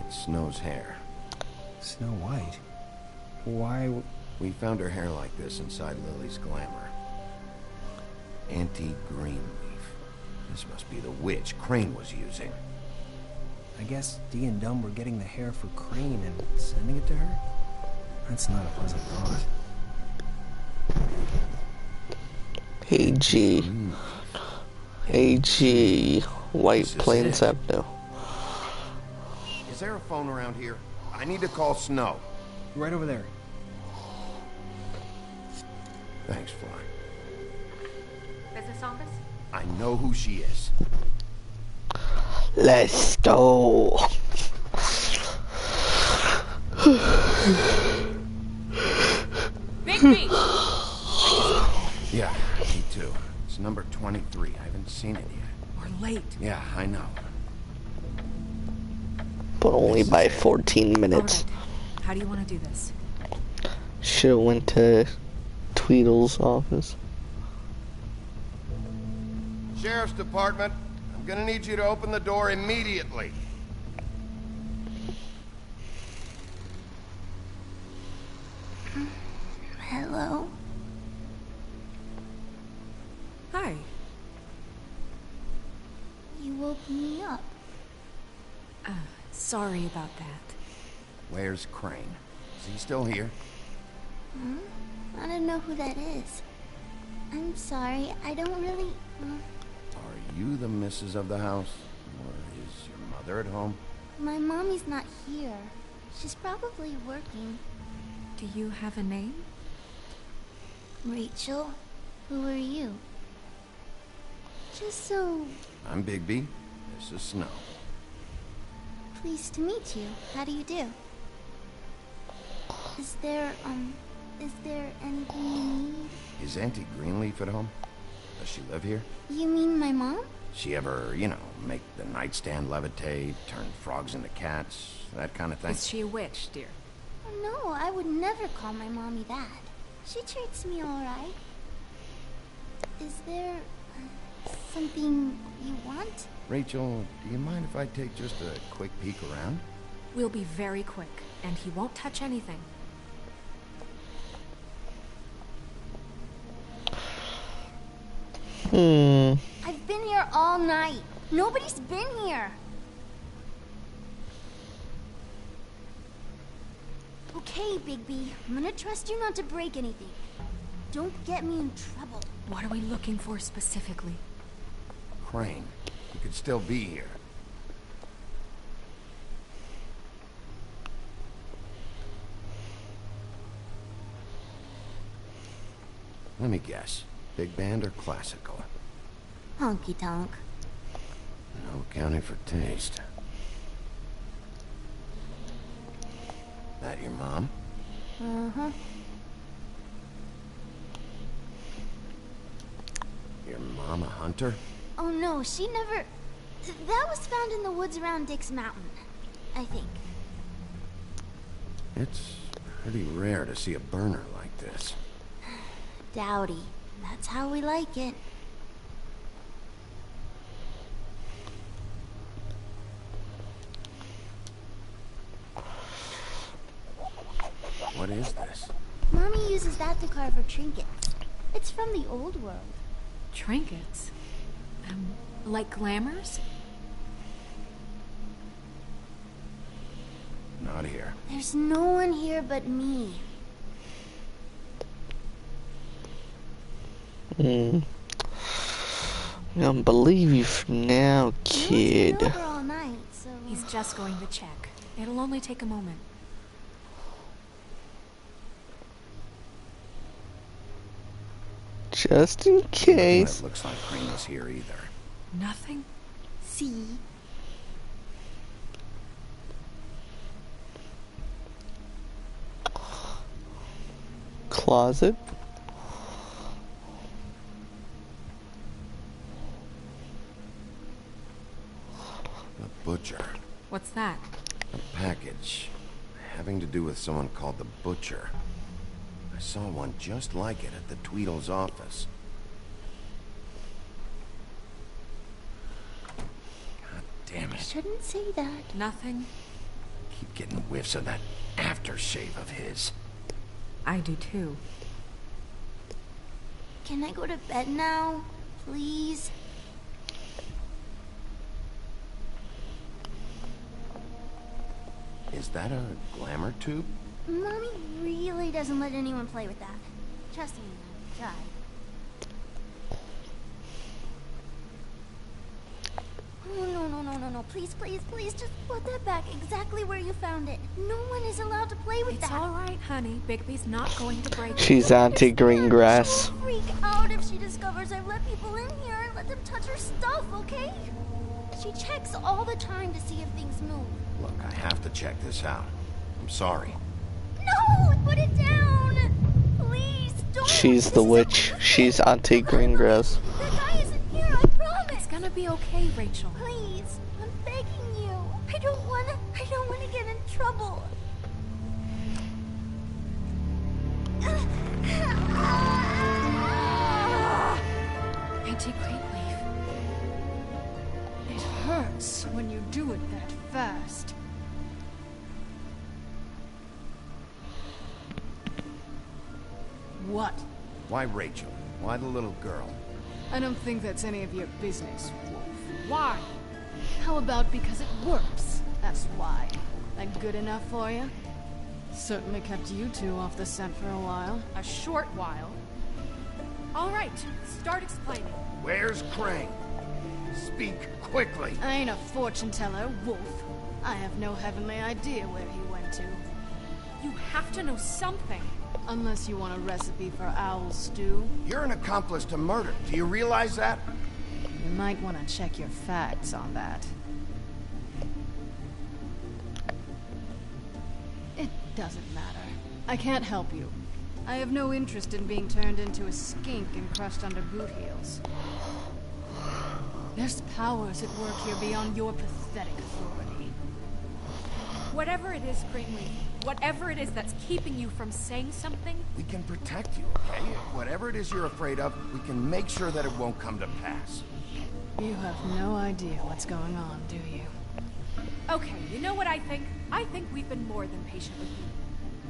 It's Snow's hair. Snow White? Why... We found her hair like this inside Lily's glamour. Anti-green leaf. This must be the witch Crane was using. I guess Dee and Dumb were getting the hair for Crane and sending it to her? That's not a pleasant thought. AG. AG. White Plains Avenue. Is there a phone around here? I need to call Snow. Right over there. Thanks, Fly. Business office? I know who she is. Let's go. Bigby! Yeah, me too. It's number 23. I haven't seen it yet. We're late. Yeah, I know. But only by 14 minutes. Right. How do you want to do this? Should've went to Tweedle's office. Sheriff's Department, I'm gonna need you to open the door immediately. Hello? Hi. You woke me up. Sorry about that. Where's Crane? Is he still here? Huh? I don't know who that is. I'm sorry, I don't really... Are you the missus of the house? Or is your mother at home? My mommy's not here. She's probably working. Do you have a name? Rachel, who are you? Just so... I'm Bigby. This is Snow. Pleased to meet you. How do you do? Is there anything you need? Is Auntie Greenleaf at home? Does she live here? You mean my mom? She ever, make the nightstand levitate, turn frogs into cats, that kind of thing? Is she a witch, dear? No, I would never call my mommy that. She treats me alright. Is there something you want? Rachel, do you mind if I take just a quick peek around? We'll be very quick, and he won't touch anything. I've been here all night. Nobody's been here. Okay, Bigby. I'm gonna trust you not to break anything. Don't get me in trouble. What are we looking for specifically? Crane. He could still be here. Let me guess. Big band or classical? Honky tonk. No accounting for taste. That your mom? Uh-huh. mom a hunter? Oh no, she never... That was found in the woods around Dick's Mountain, I think. It's pretty rare to see a burner like this. Dowdy. That's how we like it. What is this? Mommy uses that to carve her trinkets. It's from the old world. Trinkets? Like glamours? Not here. There's no one here but me. I don't believe you now, kid. He's been over all night, so... He's just going to check. It'll only take a moment. Just in case. It looks like Crane is here either. Nothing? See? Closet? The butcher. What's that? A package. Having to do with someone called the Butcher. I saw one just like it at the Tweedle's office. God damn it. Shouldn't say that. Nothing? Keep getting whiffs of that aftershave of his. I do too. Can I go to bed now? Please? Is that a glamour tube? Mommy really doesn't let anyone play with that. Trust me, Mom. Try. Oh, no. Please, just put that back exactly where you found it. No one is allowed to play with that. It's all right, honey. Bigby's not going to break it. She's anti-green grass. She'll freak out if she discovers I've let people in here and let them touch her stuff, okay? She checks all the time to see if things move. Look, I have to check this out. I'm sorry. No! Put it down! Please, don't! She's the witch. She's anti-green grass. That guy isn't here, I promise! It's gonna be okay, Rachel. Please, I'm begging you. I don't wanna get in trouble. Anti-green leaf. It hurts when you do it that fast. What? Why Rachel? Why the little girl? I don't think that's any of your business, Wolf. Why? How about because it works? That's why. That good enough for you? Certainly kept you two off the scent for a while. A short while. All right, start explaining. Where's Crane? Speak quickly. I ain't a fortune teller, Wolf. I have no heavenly idea where he went to. You have to know something. Unless you want a recipe for owl stew. You're an accomplice to murder. Do you realize that? You might want to check your facts on that. It doesn't matter. I can't help you. I have no interest in being turned into a skink and crushed under boot heels. There's powers at work here beyond your pathetic authority. Whatever it is, Greenleaf, whatever it is that's keeping you from saying something... We can protect you, okay? Whatever it is you're afraid of, we can make sure that it won't come to pass. You have no idea what's going on, do you? Okay, you know what I think? I think we've been more than patient with you.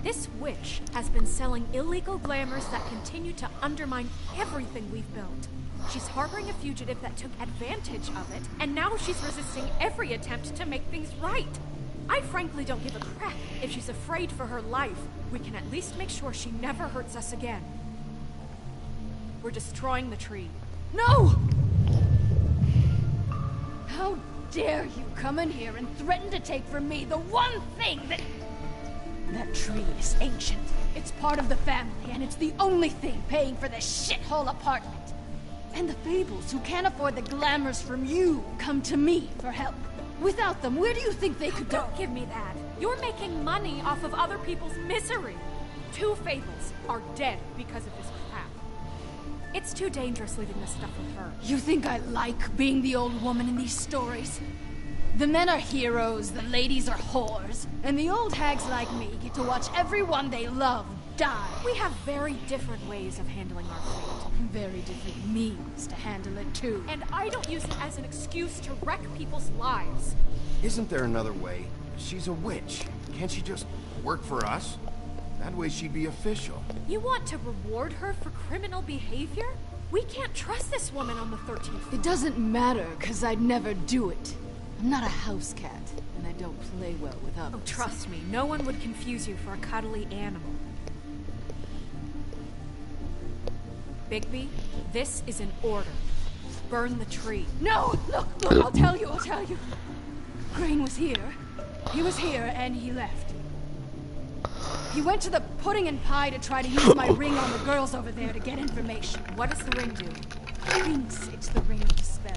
This witch has been selling illegal glamours that continue to undermine everything we've built. She's harboring a fugitive that took advantage of it, and now she's resisting every attempt to make things right. I frankly don't give a crap if she's afraid for her life. We can at least make sure she never hurts us again. We're destroying the tree. No! How dare you come in here and threaten to take from me the one thing that... That tree is ancient. It's part of the family, and it's the only thing paying for this shithole apartment. And the Fables, who can't afford the glamours from you, come to me for help. Without them, where do you think they could go? Don't give me that. You're making money off of other people's misery. 2 Fables are dead because of this crap. It's too dangerous leaving this stuff with her. You think I like being the old woman in these stories? The men are heroes, the ladies are whores, and the old hags like me get to watch everyone they love die. We have very different ways of handling our fate. Very different means to handle it, too. And I don't use it as an excuse to wreck people's lives. Isn't there another way? She's a witch. Can't she just work for us? That way she'd be official. You want to reward her for criminal behavior? We can't trust this woman on the 13th floor. It doesn't matter, because I'd never do it. I'm not a house cat, and I don't play well with others. Oh, trust me, no one would confuse you for a cuddly animal. Bigby, this is an order. Burn the tree. No! Look, I'll tell you. Crane was here. He was here, and he left. He went to the pudding and pie to try to use my ring on the girls over there to get information. What does the ring do? Thinks it's the ring of dispel.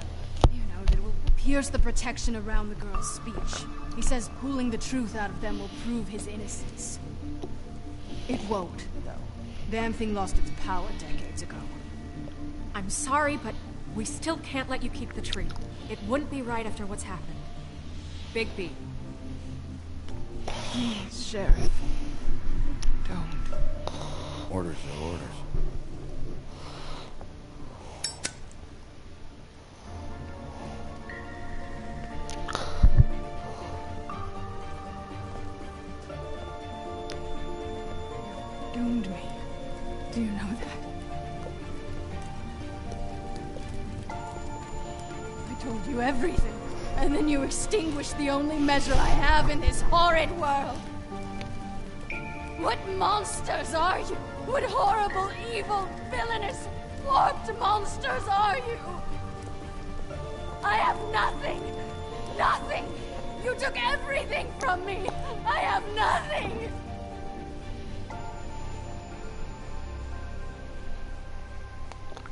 You know, that it will pierce the protection around the girls' speech. He says pulling the truth out of them will prove his innocence. It won't, though. Damn thing lost its power decades ago. I'm sorry, but we still can't let you keep the tree. It wouldn't be right after what's happened. Bigby. Please, Sheriff. Don't. Orders are orders. Doomed me. Do you know that? I told you everything, and then you extinguished the only measure I have in this horrid world. What monsters are you? What horrible, evil, villainous, warped monsters are you? I have nothing! Nothing! You took everything from me! I have nothing!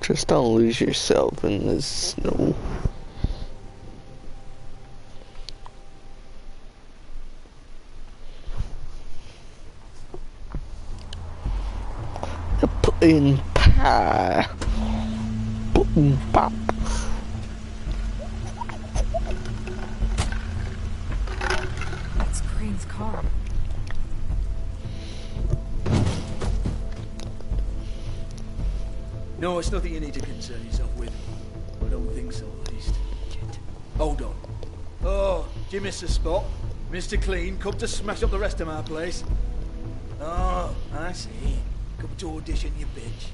Just don't lose yourself in the snow. In pie. Boom, pop. That's Crane's car. No, it's nothing you need to concern yourself with. I don't think so, at least. Hold on. Oh, do you miss the spot? Mr. Clean, come to smash up the rest of my place. Oh, I see. Come to audition, you bitch.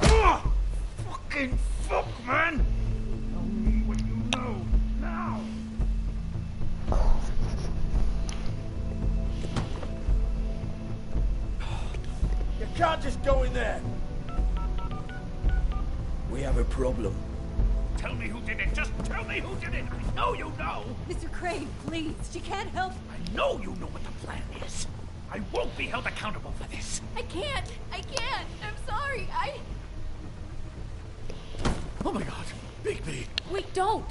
Oh, fucking fuck, man! Tell me what you know, now! You can't just go in there! We have a problem. Tell me who did it! Just tell me who did it! I know you know! Mr. Crane, please, she can't help. I know you know what the plan is! I won't be held accountable for this! I can't! I'm sorry, Oh my god! Bigby! Wait, don't!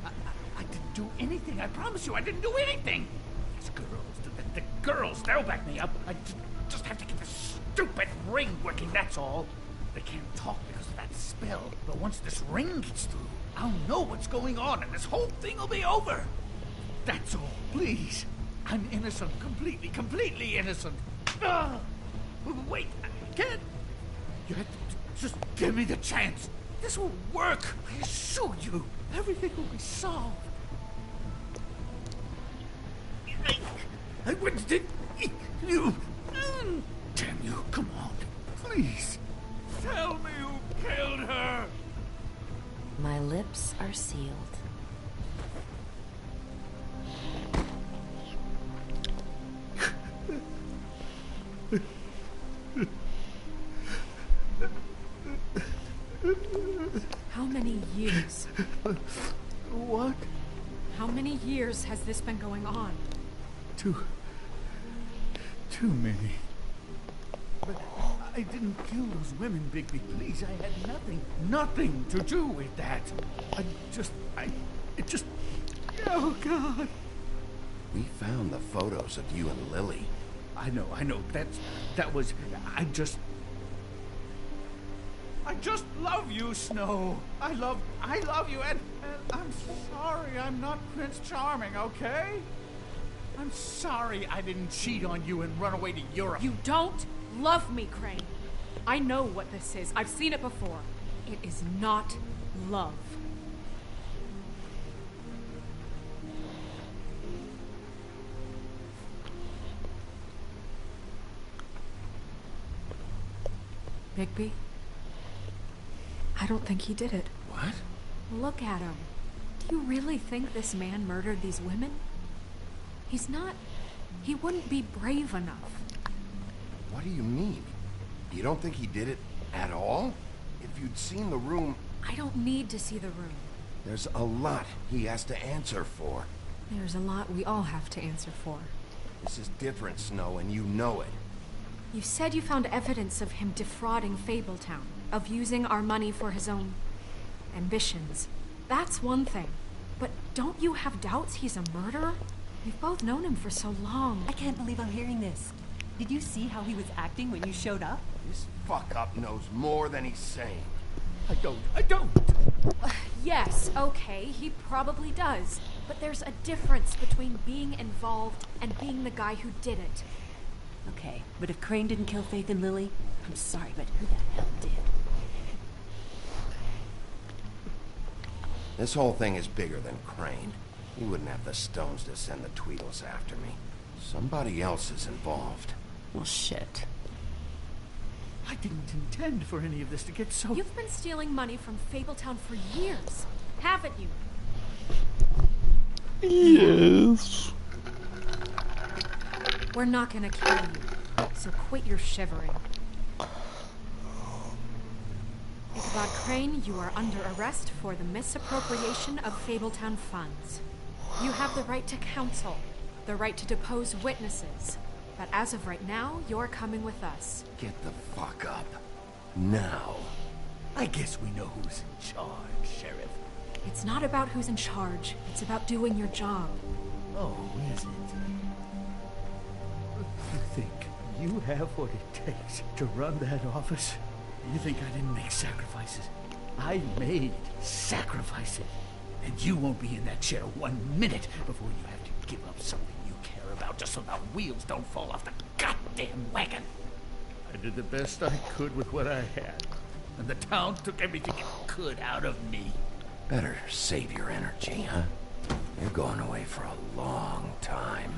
I didn't do anything, I promise you, I didn't do anything! These girls, the girls, they'll back me up. I just have to get this stupid ring working, that's all. They can't talk because of that spell, but once this ring gets through, I'll know what's going on and this whole thing will be over. That's all, please. I'm innocent, completely innocent. Wait, I can't. You have to just give me the chance. This will work, I assure you. Everything will be solved. I wouldn't did you. Damn you, come on, please. Tell me who killed her. My lips are sealed. How many years? What? How many years has this been going on? Too many. But I didn't kill those women, Bigby. Please, I had nothing to do with that. It just, oh God. We found the photos of you and Lily. I know. That was... I just love you, Snow. I love you, and I'm sorry I'm not Prince Charming, okay? I'm sorry I didn't cheat on you and run away to Europe. You don't love me, Crane. I know what this is. I've seen it before. It is not love. Bigby? I don't think he did it. What? Look at him. Do you really think this man murdered these women? He's not... He wouldn't be brave enough. What do you mean? You don't think he did it at all? If you'd seen the room... I don't need to see the room. There's a lot he has to answer for. There's a lot we all have to answer for. This is different, Snow, and you know it. You said you found evidence of him defrauding Fabletown, of using our money for his own ambitions. That's one thing. But don't you have doubts he's a murderer? We've both known him for so long. I can't believe I'm hearing this. Did you see how he was acting when you showed up? This fuck-up knows more than he's saying. I don't. Yes, okay, he probably does. But there's a difference between being involved and being the guy who did it. Okay, but if Crane didn't kill Faith and Lily, I'm sorry, but who the hell did? This whole thing is bigger than Crane. He wouldn't have the stones to send the Tweedles after me. Somebody else is involved. Well, shit. I didn't intend for any of this to get so... You've been stealing money from Fabletown for years, haven't you? Yes. We're not gonna kill you, so quit your shivering. Ichabod Crane, you are under arrest for the misappropriation of Fabletown funds. You have the right to counsel, the right to depose witnesses, but as of right now, you're coming with us. Get the fuck up. Now. I guess we know who's in charge, Sheriff. It's not about who's in charge, it's about doing your job. Oh, is it? You think you have what it takes to run that office? You think I didn't make sacrifices? I made sacrifices. And you won't be in that chair 1 minute before you have to give up something you care about just so the wheels don't fall off the goddamn wagon. I did the best I could with what I had. And the town took everything it could out of me. Better save your energy, huh? You're going away for a long time.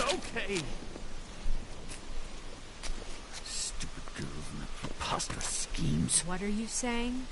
Okay. Stupid girls and their preposterous schemes. What are you saying?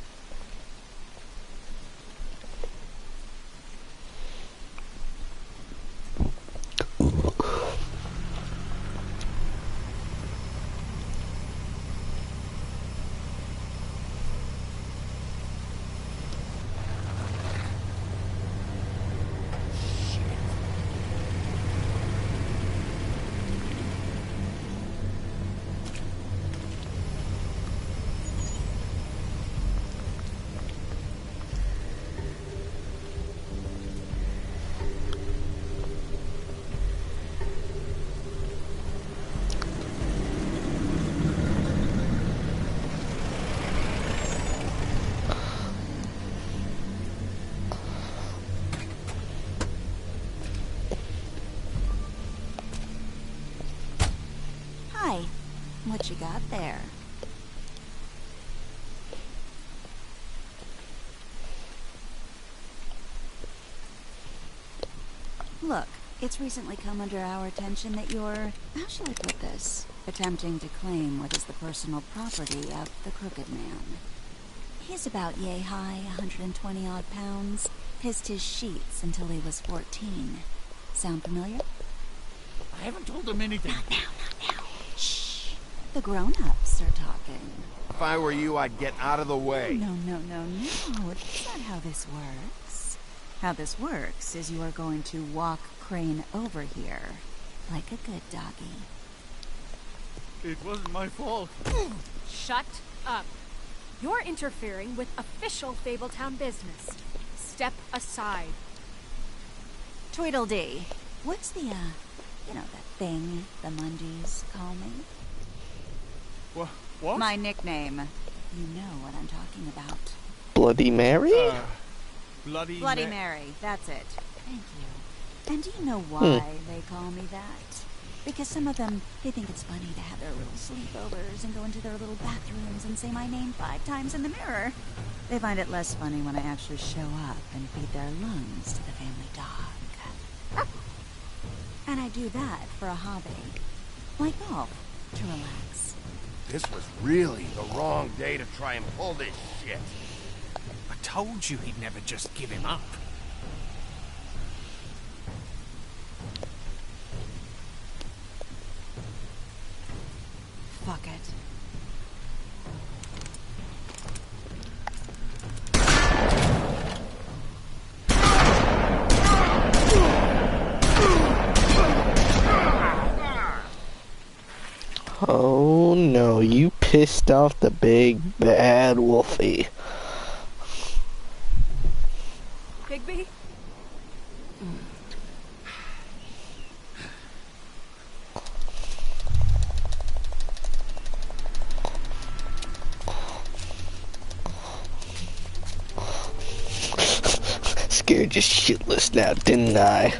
What you got there? Look, it's recently come under our attention that you're, how shall I put this, attempting to claim what is the personal property of the Crooked Man. He's about yay high, 120 odd pounds, pissed his sheets until he was 14. Sound familiar? I haven't told him anything. Not now. Shh. The grown-ups are talking. If I were you, I'd get out of the way. No. That's not how this works. How this works is you are going to walk Crane over here, like a good doggy. It wasn't my fault. Shut up. You're interfering with official Fabletown business. Step aside. Tweedledee. What's the, that thing the Mundies call me? What? My nickname. You know what I'm talking about. Bloody Mary? Bloody Mary, that's it. Thank you. And do you know why they call me that? Because some of them, they think it's funny to have their little sleepovers and go into their little bathrooms and say my name 5 times in the mirror. They find it less funny when I actually show up and feed their lungs to the family dog. And I do that for a hobby. Like golf, to relax. This was really the wrong day to try and pull this shit. I told you he'd never just give him up. Fuck it. Oh no, you pissed off the big bad Wolfie. Bigby? Scared you shitless now, didn't I?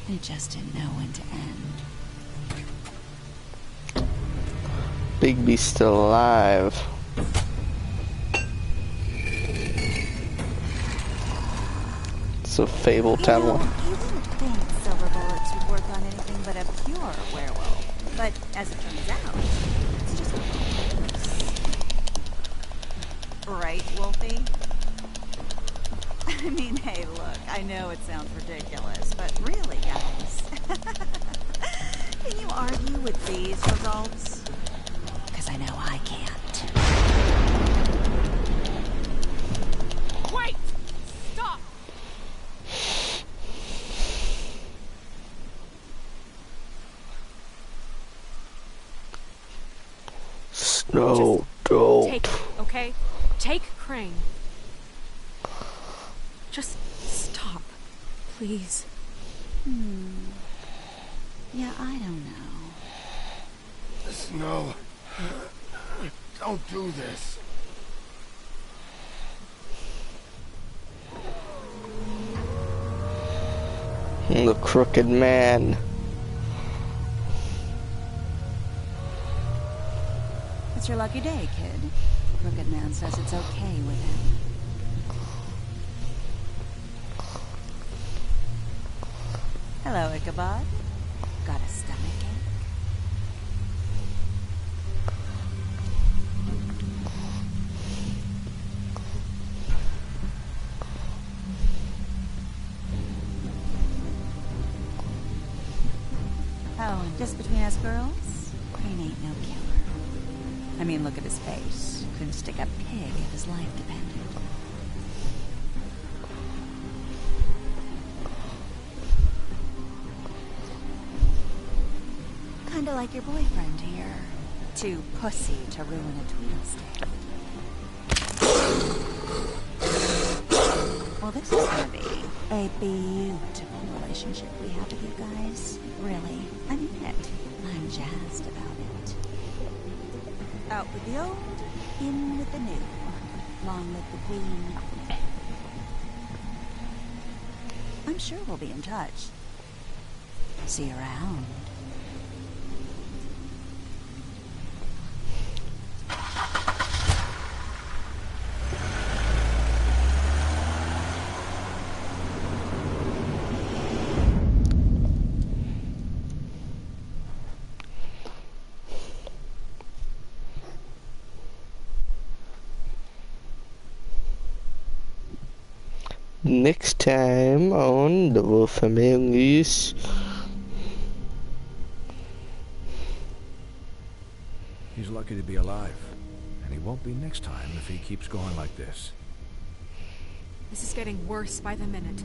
It just didn't know when to end. Bigby's still alive. So Fabletown one. You wouldn't think silver bullets would work on anything but a pure werewolf. But as it turns out, it's just a right, Wolfie? I mean, hey, look, I know it sounds ridiculous, but really, guys, can you argue with these results? Because I know I can't. Wait! Stop! No, don't. Take it, okay? Take Crane. Just stop, please. Yeah, I don't know. Snow, don't do this. The crooked man. It's your lucky day, kid. The crooked man says it's okay with him. Hello, Ichabod. Got a stomachache? Oh, and just between us girls, Crane ain't no killer. I mean, look at his face. Couldn't stick a pig if his life depended. Kinda like your boyfriend here. Too pussy to ruin a Tweedle stick. Well, this is gonna be a beautiful relationship we have with you guys. Really, I mean it. I'm jazzed about it. Out with the old, in with the new. Long live the queen. I'm sure we'll be in touch. See you around. Next time on The Wolf Among Us. He's lucky to be alive. And he won't be next time if he keeps going like this. This is getting worse by the minute.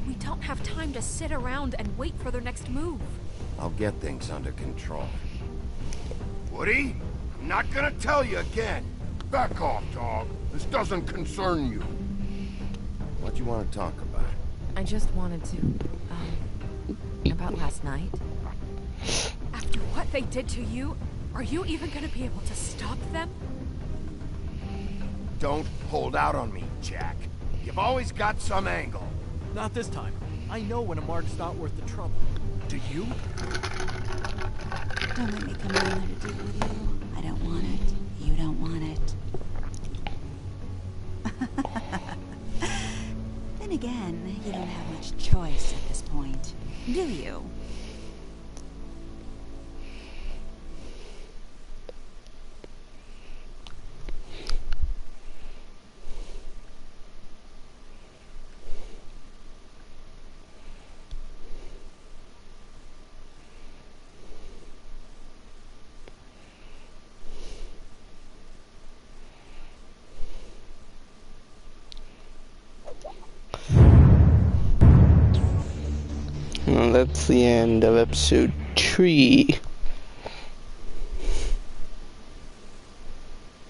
We don't have time to sit around and wait for their next move. I'll get things under control. Woody, I'm not gonna tell you again. Back off, dog. This doesn't concern you. What do you want to talk about? I just wanted to, about last night. After what they did to you, are you even gonna be able to stop them? Don't hold out on me, Jack. You've always got some angle. Not this time. I know when a mark's not worth the trouble. Do you? Don't let me come in there to deal with you. I don't want it. You don't want it. Then again, you don't have much choice at this point, do you? Well, that's the end of episode 3.